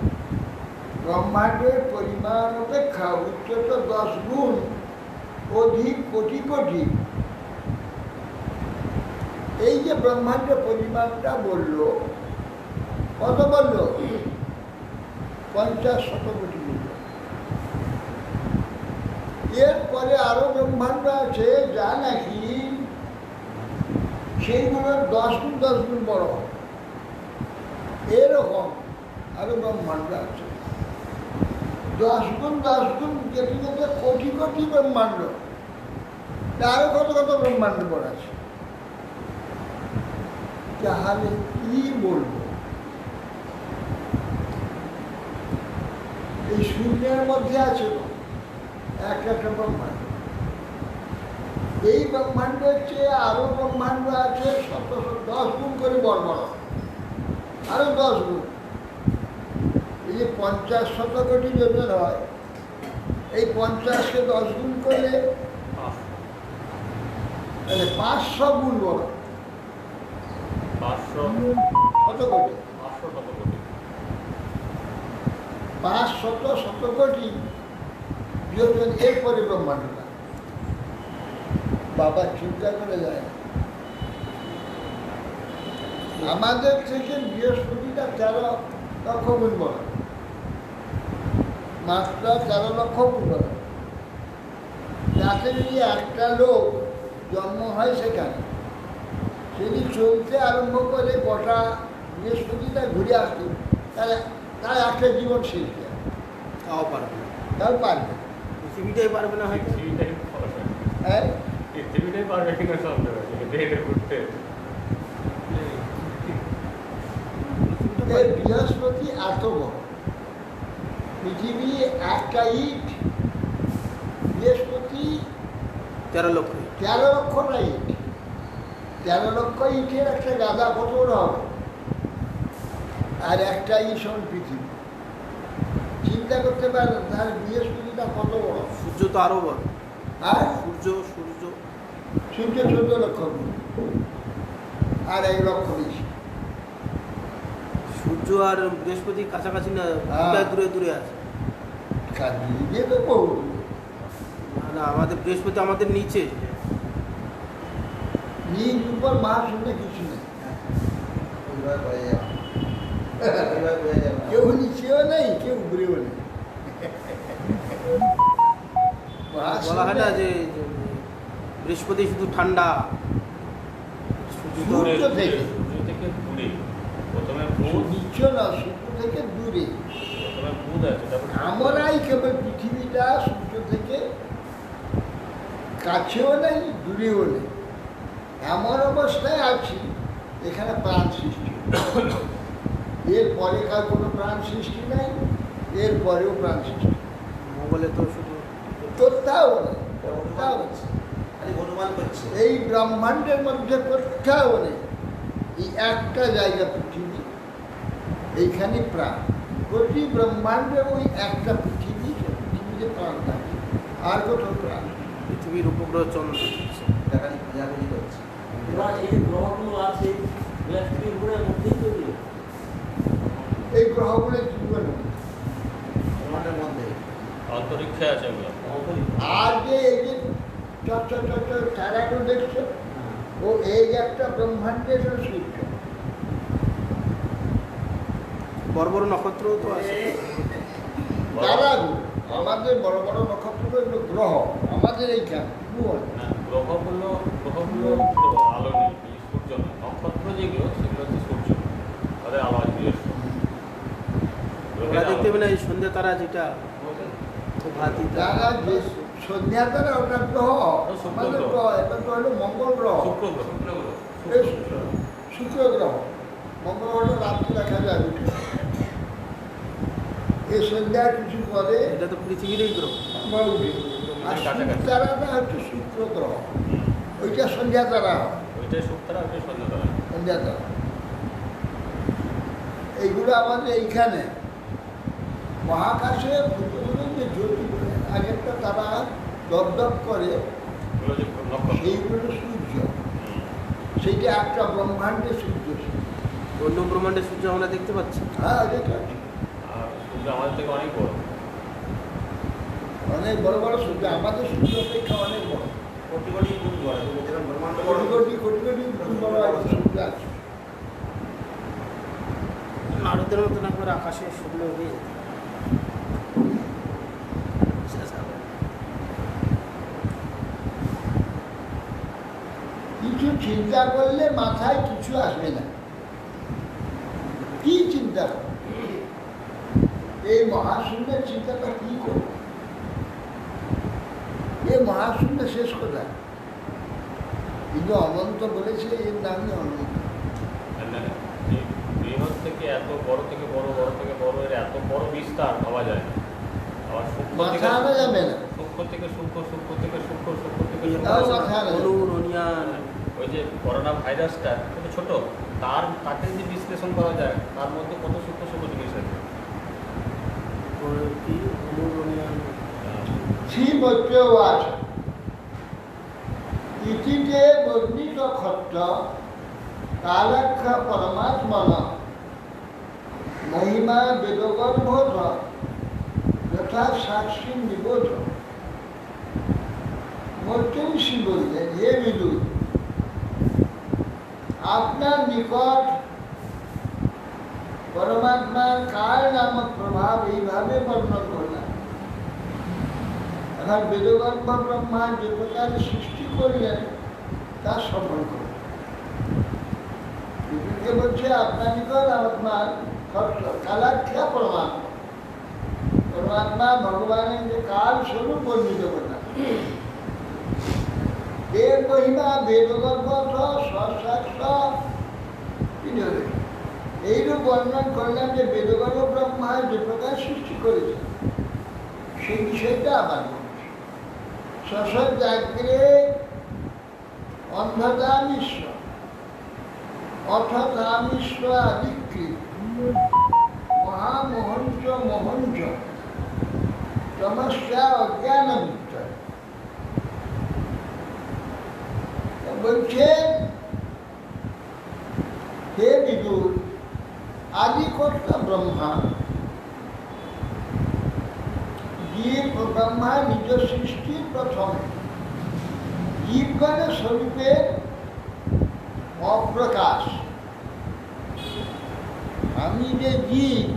ব্রহ্মাণ্ডের পরিমাণ অপেক্ষা উচ্চতর 10 গুণ অধিক কোটি কোটি। এই যে ব্রহ্মাণ্ডের পরিমাণটা বলল, কত বলল? 50 শতকোটি বলল। এরপরে আরো ব্রহ্মাণ্ড আছে যা নাকি সেইগুলোর 10 গুণ 10 গুণ বড়। এরকম আরো ব্রহ্মাণ্ড আছে 10 গুণ 10 গুণ যেতে যেতে কোটি কোটি ব্রহ্মাণ্ড। আরো কত কত ব্রহ্মাণ্ড বড় আছে। তাহলে কি বলবো? এই শূন্যের মধ্যে আছে একটা ব্রহ্মাণ্ড। এই ব্রহ্মাণ্ডের চেয়ে আরো ব্রহ্মাণ্ড আছে 10 গুণ করে বড় বড়, আরো 10 গুণ। এই যে 50 শতকোটি যোজন হয়, এই 50কে 10 গুণ করলে তাহলে 500 গুণ বড়। 500 শতকোটি, 500 শতকোটি। 500 শতকোটি যোজন। এরপরে ব্রহ্মাণ্ডটা বাবা চিন্তা করে যায়। আমাদের থেকে বৃহস্পতিটা 13 লক্ষ গুণ বড়, মাত্রা 13 লক্ষ গুণ বড়। যাতে যদি একটা লোক জন্ম হয় সেখানে, যদি চলতে আরম্ভ করে গোটা বৃহস্পতিটা ঘুরে আসতে, তাহলে তার একটা জীবন শেষ যায়। তাও পারবে না, তাও পারবে। পৃথিবীটাই পারবে না হয়তো। পৃথিবীটাই পারবে। হ্যাঁ, পৃথিবীটাই পারবে কিনা সন্দেহ আছে, হেঁটে ঘুরতে। এই বৃহস্পতি এত বড়, পৃথিবী একটা ইট, বৃহস্পতি 13 লক্ষ। 13 লক্ষটা ইট। 13 লক্ষ ইটের একটা গাদা কত বড় হবে? আর একটা ইট সমান পৃথিবী। চিন্তা করতে পারেন তার বৃহস্পতিটা কত বড়। সূর্য তো আরো বড়। আর সূর্য সূর্য 14 লক্ষ গুণ, আর 1 লক্ষ বেশি। সূর্য আর বৃহস্পতি কাছাকাছি না, হ্যাঁ। দূরে দূরে আছে। কাজে তো বহু দূরে। না, আমাদের বৃহস্পতি আমাদের নিচে। নিজ উপর মহাশূন্য কিছু নেই। পরিবার হয়ে যাবে, পরিবার হয়ে যাবে। কেউ নিচেও নেই, কেউ উপরেও নেই। বলা হয় না যে বৃহস্পতি শুধু ঠান্ডা, সূর্য তো সূর্য থেকে। সূর্য থেকে দূরে। প্রথমে বুধ, নিচে না, সূর্য থেকে দূরে। প্রথমে বুধ আছে, তারপর আমরাই কেবল পৃথিবীটা সূর্য থেকে কাছেও নেই, দূরেও নেই, এমন অবস্থায় আছি এখানে প্রাণ সৃষ্টি। এরপরে কার কোনো প্রাণ সৃষ্টি নাই, এরপরেও প্রাণ সৃষ্টি। মঙ্গলে তো শুধু কোথাও নেই, কোথাও নেই। খালি অনুমান করছে। এই ব্রহ্মাণ্ডের মধ্যে কোথাও নেই। এই একটা জায়গা পৃথিবী, এইখানে প্রাণ। প্রতি ব্রহ্মাণ্ডে ওই একটা পৃথিবী, পৃথিবীতে প্রাণ থাকে, আর কোথাও প্রাণ নেই। পৃথিবীর উপগ্রহ চন্দ্র। দেখানি খোঁজাখুঁজি করছে। এবার এই গ্রহগুলো আছে বৃহস্পতির গ্রহের মধ্যেই তৈরি। এই গ্রহগুলো জীবন, অন্তরিক্ষে আছে ওগুলো। আর যে এই যে চট তারাগুলো দেখছো, ও এই যে একটা ব্রহ্মাণ্ডের সূর্য। বড় বড় নক্ষত্রও তো আছে। তারাগুলো আমাদের বড় বড় নক্ষত্রগুলো এগুলো গ্রহ, আমাদের এইখানে না, গ্রহগুলো আলো নেই, এই সূর্য নয়। নক্ষত্র যেগুলো সেগুলো হচ্ছে সূর্য, তাদের আলো আছে নিজস্ব। ওরা দেখতে পেলে এই সন্ধ্যা তারা যেটা ভাতি তারা যে সন্ধ্যা তারা ওটা গ্রহ, শুক্র আমাদের গ্রহ। গ্রহ, এটা তো হলো মঙ্গল গ্রহ, শুক্র গ্রহ। এই শুক্র গ্রহ। মঙ্গল গ্রহটা রাত্রে দেখা যায় উঠে, এই সন্ধ্যা কিছু পরে এটা তো পৃথিবীরই গ্রহ। আমরা উঠি। আর কাছাকাছি। তারাটা হচ্ছে শুক্র গ্রহ, ওইটা সন্ধ্যা তারা হয়, ওইটাই শুক্তারা, ওইটাই সন্ধ্যা তারা। সন্ধ্যা তারা। এইগুলো আমাদের এইখানে মহাকাশে ফুটবলের যে জ্যোতি আগেরটা তারা দপদপ করে, ওগুলো যে নক্ষত্র। সেইগুলো সূর্য, সেইটা একটা ব্রহ্মাণ্ডের সূর্য। অন্য ব্রহ্মাণ্ডের সূর্য আমরা দেখতে পাচ্ছি। হ্যাঁ, যেটা আর সূর্য আমাদের থেকে অনেক বড়। অনেক বড় বড় সূর্য, আমাদের সূর্য অপেক্ষা অনেক বড়। কোটি কোটি গুণ বড়, যেরকম ব্রহ্মাণ্ড বড়। কোটি কোটি গুণ বড় একটা সূর্য আছে। নারদের মতন একবার আকাশে শুকনো হয়ে যেত। কিছু চিন্তা করলে মাথায় কিছু আসবে না। কি চিন্তা করো? এই মহাশূন্যের চিন্তাটা কি করবো? এই মহাশূন্য শেষ কোথায়? কিন্তু অনন্ত বলেছে, এর নামই অনন্ত। এই বৃহৎ থেকে এত বড় থেকে বড়, বড় থেকে বড়, এর এত বড় বিস্তার ভাবা যায় না। আবার সূক্ষ্ম থেকে মাথা আনা যাবে না। সূক্ষ্ম থেকে সূক্ষ্ম, সূক্ষ্ম থেকে সূক্ষ্ম, সূক্ষ্ম থেকে তাও সূক্ষ্ম। মাথা আনা যাবে অনু না। রনিয়ান ওই যে করোনা ভাইরাসটা ছোট ছোট, তাকে যদি বিশ্লেষণ করা যায়, তার মধ্যে কত সূক্ষ্ম সূক্ষ্ম জিনিস আছে। কি অনু রনিয়ান শ্রীমৈত্রেয়বাচ ইতিতে বর্ণিত ক্ষত্র কালাক্ষ পরমাত্মন মহিমা বেদগর্ভোধ যথা সাক্ষী নিবোধ। মৈত্রেয় ঋষি বললেন, হে বিদুর, আপনার নিকট পরমাত্মার কার নামক প্রভাব এইভাবে বর্ণন করলাম। এখন বেদগর্ভ ব্রহ্মা যে প্রকার সৃষ্টি করলেন তা সফল করলেন। বিদুরকে বলছে, আপনার নিকট আপনার কালাখ্যা পরমাত্মা, পরমাত্মা ভগবানের যে কাল স্বরূপ বর্ণিত করলাম। এর মহিমা বেদগর্ভ এইরূপ বর্ণন করলাম যে বেদগর্ভ ব্রহ্মা যে প্রকার সৃষ্টি করেছে সেই বিষয়টা আবার বলছে। সশব্দাগ্রে অন্ধতামিশ্র অথতামিশ্র আদিকৃত মহামোহঞ্চ মোহঞ্চ তমস্যা অজ্ঞান বিত্তর। বলছেন, হে বিদুর, আদিকর্তা ব্রহ্মা, জীব ব্রহ্মা নিজ সৃষ্টির প্রথম জীবগণের স্বরূপের অপ্রকাশ। আমি যে জীব,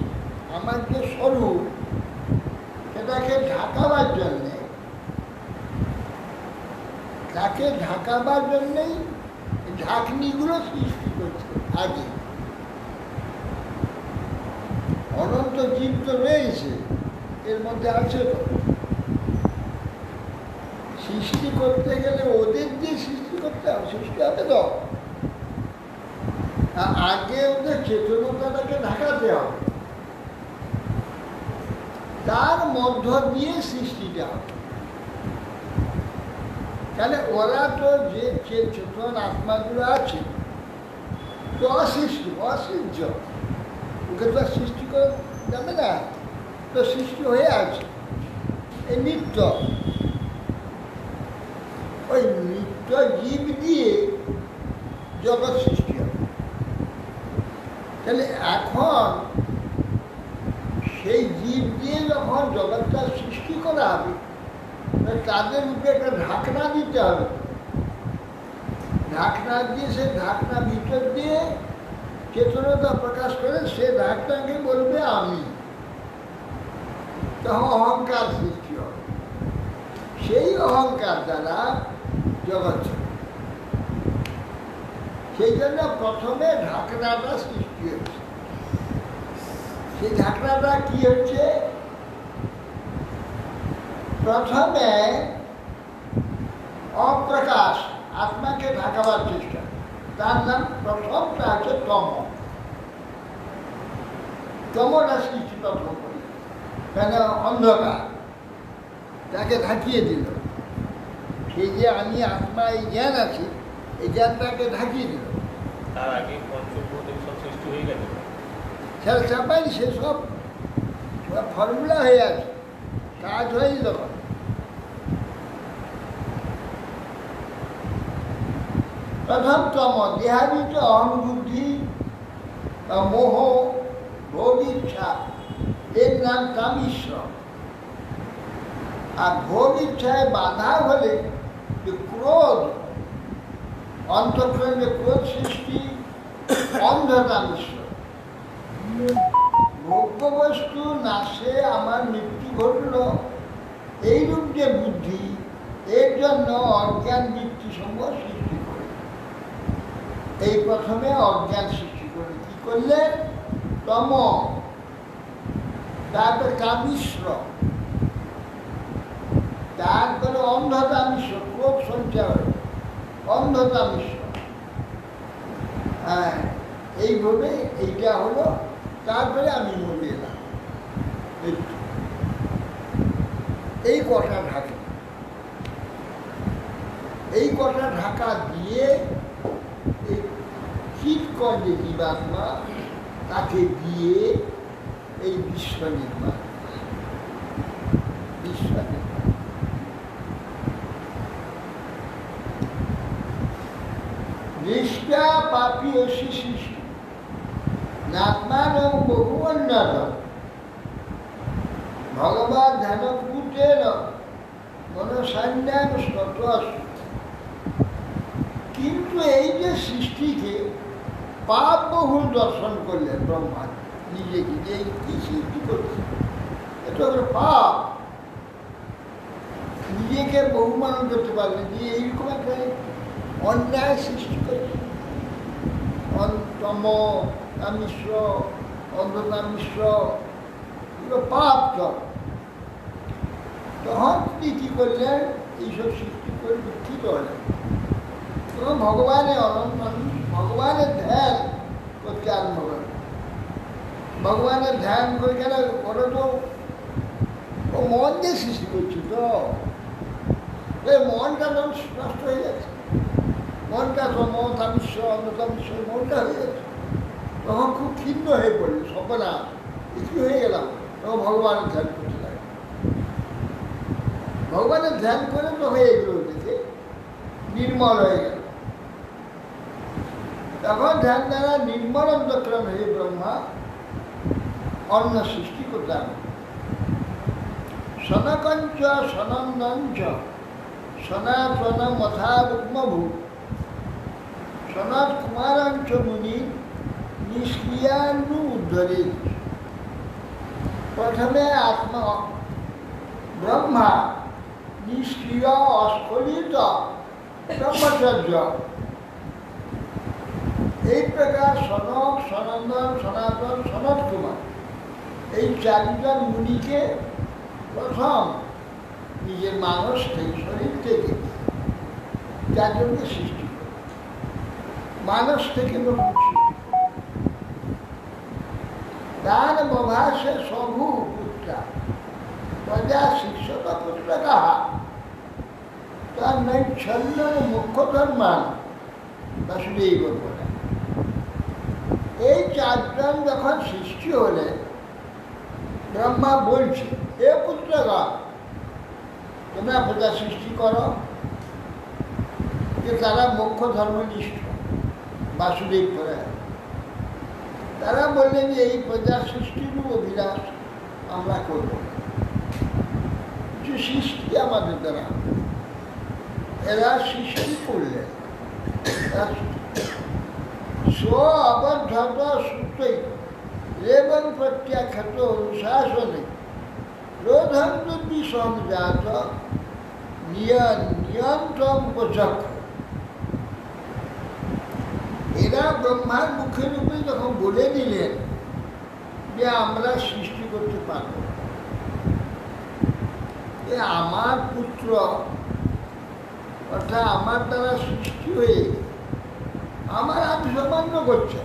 আমার যে স্বরূপ, সেটাকে ঢাকাবার জন্যে, তাকে ঢাকাবার জন্যেই ঝাঁকনিগুলো সৃষ্টি করছে। আগে অনন্ত জীব তো রয়েছে, এর মধ্যে আছে তো। সৃষ্টি করতে গেলে ওদের দিয়ে সৃষ্টি করতে হবে, সৃষ্টি হবে তো। আগে ওদের চেতনতাটাকে ঢাকাতে হবে, তার মধ্য দিয়ে সৃষ্টিটা হবে। তাহলে ওরা তো যে চেতন আত্মাগুলো আছে তো অসৃষ্টি, অসৃজ্য, ওকে তো সৃষ্টি করে যাবে না, তো সৃষ্টি হয়ে আছে। এই নিত্য, ওই নিত্য জীব দিয়ে জগৎ সৃষ্টি হবে। তাহলে এখন সেই জীব দিয়ে যখন জগৎটা সৃষ্টি করা হবে তাদের উপরে একটা ঢাকনা দিতে হবে। ঢাকনা দিয়ে সে ঢাকনা ভিতর দিয়ে চেতনতা প্রকাশ করে সে ঢাকনাকে বলবে আমি, তখন অহংকার সৃষ্টি হবে। সেই অহংকার দ্বারা জগৎ চলে। সেই জন্য প্রথমে ঢাকনাটা সৃষ্টি হচ্ছে। সেই ঢাকনাটা কি হচ্ছে? প্রথমে অপ্রকাশ আত্মাকে ঢাকাবার চেষ্টা, তার নাম প্রথমটা হচ্ছে তম। তমটা সৃষ্টি প্রথম করে, কেন অন্ধকার তাকে ঢাকিয়ে দিল। সেই যে আমি আত্মা এই জ্ঞান আছে, এই জ্ঞানটাকে ঢাকিয়ে দিল। তার আগে পঞ্চভূত সব সৃষ্টি হয়ে গেছে। সেটা চাপাই সেসব ফর্মুলা হয়ে আছে, কাজ হয়নি তখন। প্রথম তম দেহাদিত অহং বুদ্ধি মোহ ভোগ ইচ্ছা, এর নাম কামিশ্র। আর ভোগ ইচ্ছায় বাধা হলে যে ক্রোধ, অন্তঃকরণে ক্রোধ সৃষ্টি, অন্ধতা মিশ্র। ভোগ্য বস্তু নাশে আমার মৃত্যু ঘটল, এইরূপ যে বুদ্ধি, এর জন্য অজ্ঞান বৃত্তি সমূহ সৃষ্টি করে। এই প্রথমে অজ্ঞান সৃষ্টি করে কি করলে? তম, তারপরে কামিশ্র, তারপরে অন্ধতা মিশ্র, ক্রোধ সঞ্চার, অন্ধতা মিশ্র। হ্যাঁ, এইভাবে এইটা হলো। তারপরে আমি মরে এলাম। এই কটা ঢাকা, এই কটা ঢাকা দিয়ে এই চিৎকর যে জীবাত্মা, তাকে দিয়ে এই বিশ্ব নির্মাণ, বিশ্ব নির্মাণ। দৃষ্টা পাপী অসি শিশু নাত্মান বহু অন্যত ভগবান ধ্যানকূটের মনসান্যান স্তত। কিন্তু এই যে সৃষ্টিকে পাপ বহুল দর্শন করলেন ব্রহ্মা নিজেকে, যে কি সৃষ্টি করছে এটা হলো পাপ। নিজেকে বহুমান করতে পারলেন যে এইরকম একটা অন্যায় সৃষ্টি করছে। তম, মিশ্র, অন্ধতা মিশ্র, এগুলো পাপ চল। তখন তিনি কী করলেন? এইসব সৃষ্টি করে দুঃখিত হলেন। তখন ভগবানের ভগবানের ধ্যান করতে আরম্ভ করেন। ভগবানের ধ্যান করে গেলে ওরা তো ও মন দিয়ে সৃষ্টি করছে, তো এই মনটা তো নষ্ট হয়ে যাচ্ছে। মনটা সমতা বিশ্ব, অন্ধতা বিশ্ব, মনটা হয়ে যাচ্ছে। তখন খুব ক্ষীণ হয়ে পড়ল, সপনা কিছু হয়ে গেলাম। তখন ভগবানের ধ্যান করতে লাগে। ভগবানের ধ্যান করে তখন এগুলো দেখে নির্মল হয়ে গেল। তখন ধ্যান দ্বারা নির্মল অন্তঃকরণ হয়ে ব্রহ্মা অন্য সৃষ্টি করতাম। সনকঞ্চ সনন্দঞ্চ সনাতন মথারুগ্মভূ সনাত কুমারাঞ্চ মুনি নিষ্ক্রিয়ানু উদ্ধরে। প্রথমে আত্মা ব্রহ্মা নিষ্ক্রিয় অস্খলিত ব্রহ্মচর্য। এই প্রকার সনক, সনন্দন, সনাতন, সনত কুমার এই চারজন মুনিকে প্রথম নিজের মানস থেকে, শরীর থেকে চারজনকে সৃষ্টি করে, মানস থেকে নতুন সৃষ্টি করে। তার মভাসে সভু পুত্রা প্রজা শিষ্যত পুত্র কাহা তার নৈচ্ছন্ন মুখ্য ধর্মান বাসুদেব বলে। এই চারজন যখন সৃষ্টি হলে ব্রহ্মা বলছে, এ পুত্রগা তোমরা প্রজা সৃষ্টি করো। যে তারা মুখ্য ধর্মনিষ্ঠ বাসুদেব করে, তারা বললেন যে এই প্রজা সৃষ্টির অভিলাষ আমরা করব না। কিছু সৃষ্টি আমাদের দ্বারা, এরা সৃষ্টি করলেন, স্ব আবদ্ধত সূত্রই রেবন প্রত্যাখ্যাত অনুশাসনে রোধন্তি সংজাত নিয়ন্ত্রণ উপচক্র। এরা ব্রহ্মার মুখের উপরে যখন বলে দিলেন যে আমরা সৃষ্টি করতে পারব, আমার পুত্র অর্থাৎ আমার দ্বারা সৃষ্টি হয়ে আমার অভিসমান্য করছে।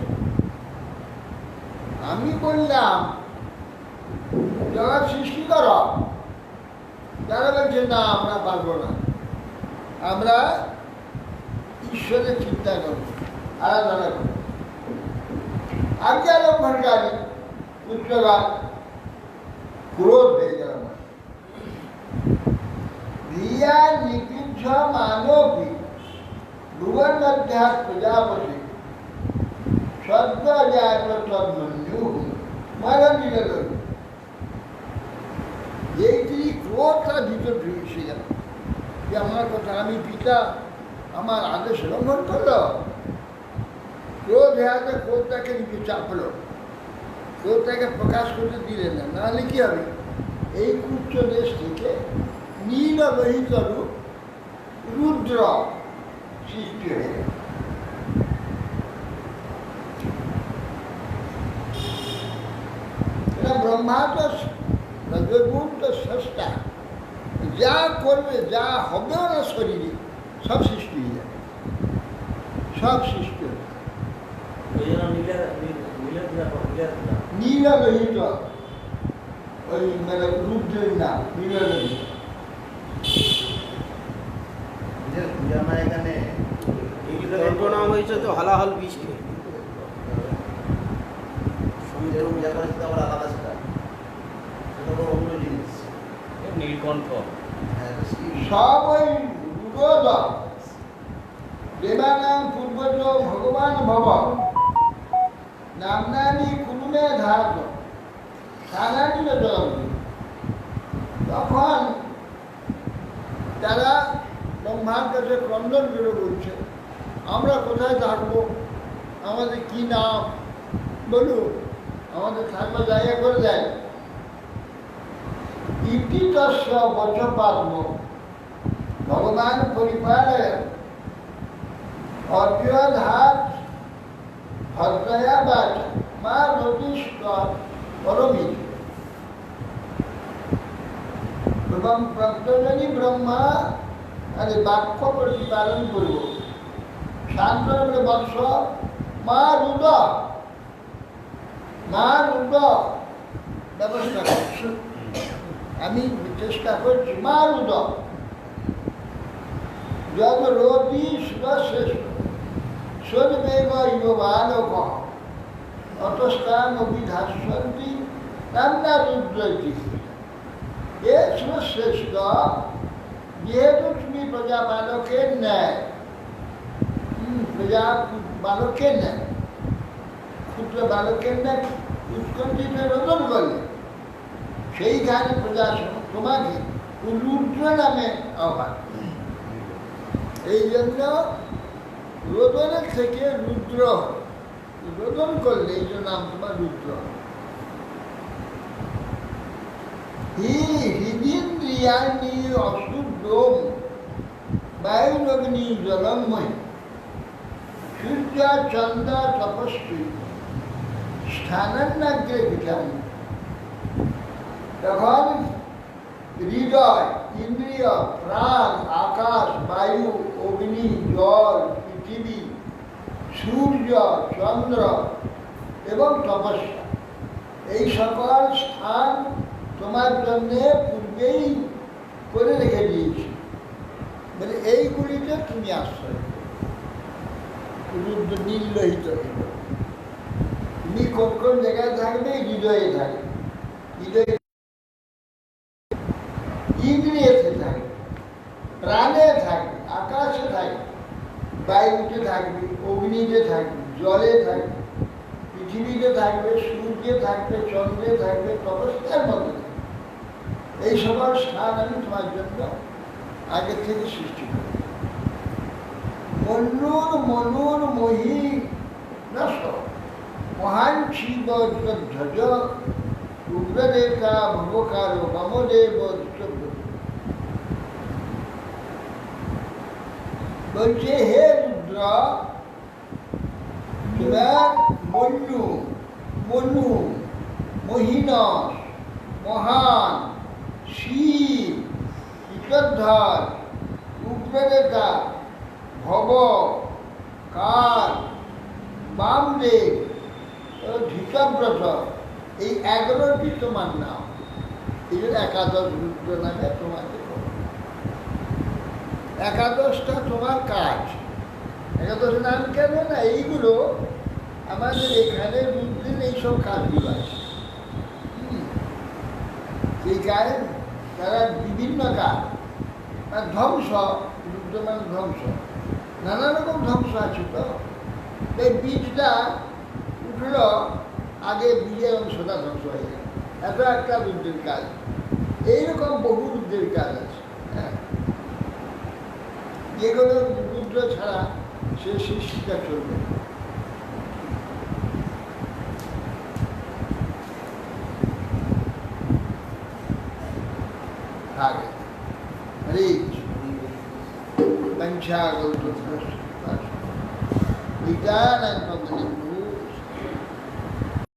আমি বললাম জগৎ সৃষ্টি কর, তারা বলছে না আমরা পারবো না, আমরা ঈশ্বরের চিন্তা করব, আরাধনা করব। আজ্ঞা লঙ্ঘনকারী পুত্রগণ ক্রোধ হয়ে গেল। ধিয়া নিকৃদ্ধ মানবী ভুবন মধ্যা প্রজাপতি সদ্য জাত তন্মন্যু মারা দিল। এইটি ক্রোধটা ভিতর ঢুকে গেল যে আমার কথা, আমি পিতা আমার আদেশ লঙ্ঘন করল। ক্রোধ হাতে ক্রোধটাকে নিচে চাপলো, ক্রোধটাকে প্রকাশ করতে দিলেন না, নাহলে কি হবে? এই কুচ্চ দেশ থেকে নীললোহিত রূপ রুদ্র সৃষ্টি হয়ে গেল। এটা ব্রহ্মা তো রজগুণ তো স্রষ্টা, যা করবে যা হবে না শরীরে সব সৃষ্টি হয়ে যাবে, সব সৃষ্টি হবে। নীললোহিত ওই মানে রুদ্রের নাম নীললোহিত। এখানে ঘটনা হয়েছে তো হলাহল বিষ খেয়ে। পূজা করা সেটা আবার আলাদা, সেটা সেটা তো অন্য জিনিস। নীলকণ্ঠ সব ওই রুদ্র দেবানাম পূর্বজ ভগবান ভব নামনানি কুলুমে ধারত সানানি জলম। তখন তারা ব্রহ্মার কাছে ক্রন্দন করে বলছে, আমরা কোথায় থাকবো, আমাদের কি নাম বলুন, আমাদের থাকবার জায়গা করে দেয়। ইতি তস্য বচপাত্ম ভগবান পরিপালয় অর্ঘ্যধাত ভদ্রয়া বাচ মা জ্যোতিষ্ক পরমিত এবং প্রত্যজনী ব্রহ্মা আরে বাক্য প্রতিপালন করব। শান্ত বংশ মা রুদ, মা রুদ ব্যবস্থা করছি, আমি চেষ্টা করছি। মা রুদ যদ রোদি শ্রেষ্ঠ সদ্বেগ ইব বালক অতস্থান অভিধাসন্তি নামনা রুদ্রটি। এ শ্রেষ্ঠ, যেহেতু তুমি প্রজা বালকের ন্যায়, প্রজা বালকের ন্যায়, ক্ষুদ্র বালকের ন্যায় উৎকণ্ঠিত রোদন করলে, সেইখানে প্রজা তোমাকে রুদ্র নামে আহ্বান। এই জন্য রোদনের থেকে রুদ্র, রোদন করলে এই জন্য নাম তোমার রুদ্র। হৃদিন্দ্রিয়াণি অশুদ্ধ বায়ুরগ্নি জলময় সূর্য চন্দ্র তপস্বী স্থানান্নাগ্রে বিচারী। তখন হৃদয়, ইন্দ্রিয়, প্রাণ, আকাশ, বায়ু, অগ্নি, জল, পৃথিবী, সূর্য, চন্দ্র এবং তপস্যা, এই সকল স্থান তোমার জন্য পূর্বেই করে রেখে দিয়েছি। মানে এইগুলিতে তুমি আশ্রয় রুদ্র নীললোহিত। তুমি কোন কোন জায়গায় থাকবে? হৃদয়ে থাকবে, হৃদয়ে ইন্দ্রিয়তে থাকবে, প্রাণে থাকবে, আকাশে থাকবে, বায়ুতে থাকবে, অগ্নিতে থাকবে, জলে থাকবে, পৃথিবীতে থাকবে, সূর্যে থাকবে, চন্দ্রে থাকবে, তপস্যার মধ্যে থাকবে। এই সবার স্থান আমি তোমার জন্য আগের থেকে সৃষ্টি করি। মনুর মনুর মহি নশ মহান শিব ধ্বজ উগ্ররেখা ভবকার মমদেব। বলছে হে রুদ্র, তোমার মন্যু মনু মহিনস মহান শিব শিকরধর উগ্ররেখা ভব কার বামদেব ধৃতব্রত, এই 11টি তোমার নাম। এই জন্য একাদশ রুদ্র নামে তোমাকে বলে। 11টা তোমার কাজ। 11 নাম কেন না, এইগুলো আমাদের এখানে রুদ্রের এইসব কাজগুলো আছে। সেই কাজ তারা বিভিন্ন কাজ, আর ধ্বংস, রুদ্র মানে ধ্বংস, নানা রকম ধ্বংস আছে। তো এই বীজটা উঠল, আগে বীজের অংশটা ধ্বংস হয়ে গেল, এত একটা রুদ্রের কাজ। এইরকম বহু রুদ্রের কাজ আছে। হ্যাঁ, যেগুলো রুদ্র ছাড়া সে সৃষ্টিটা চলবে না। আগে पंचागत विज्ञान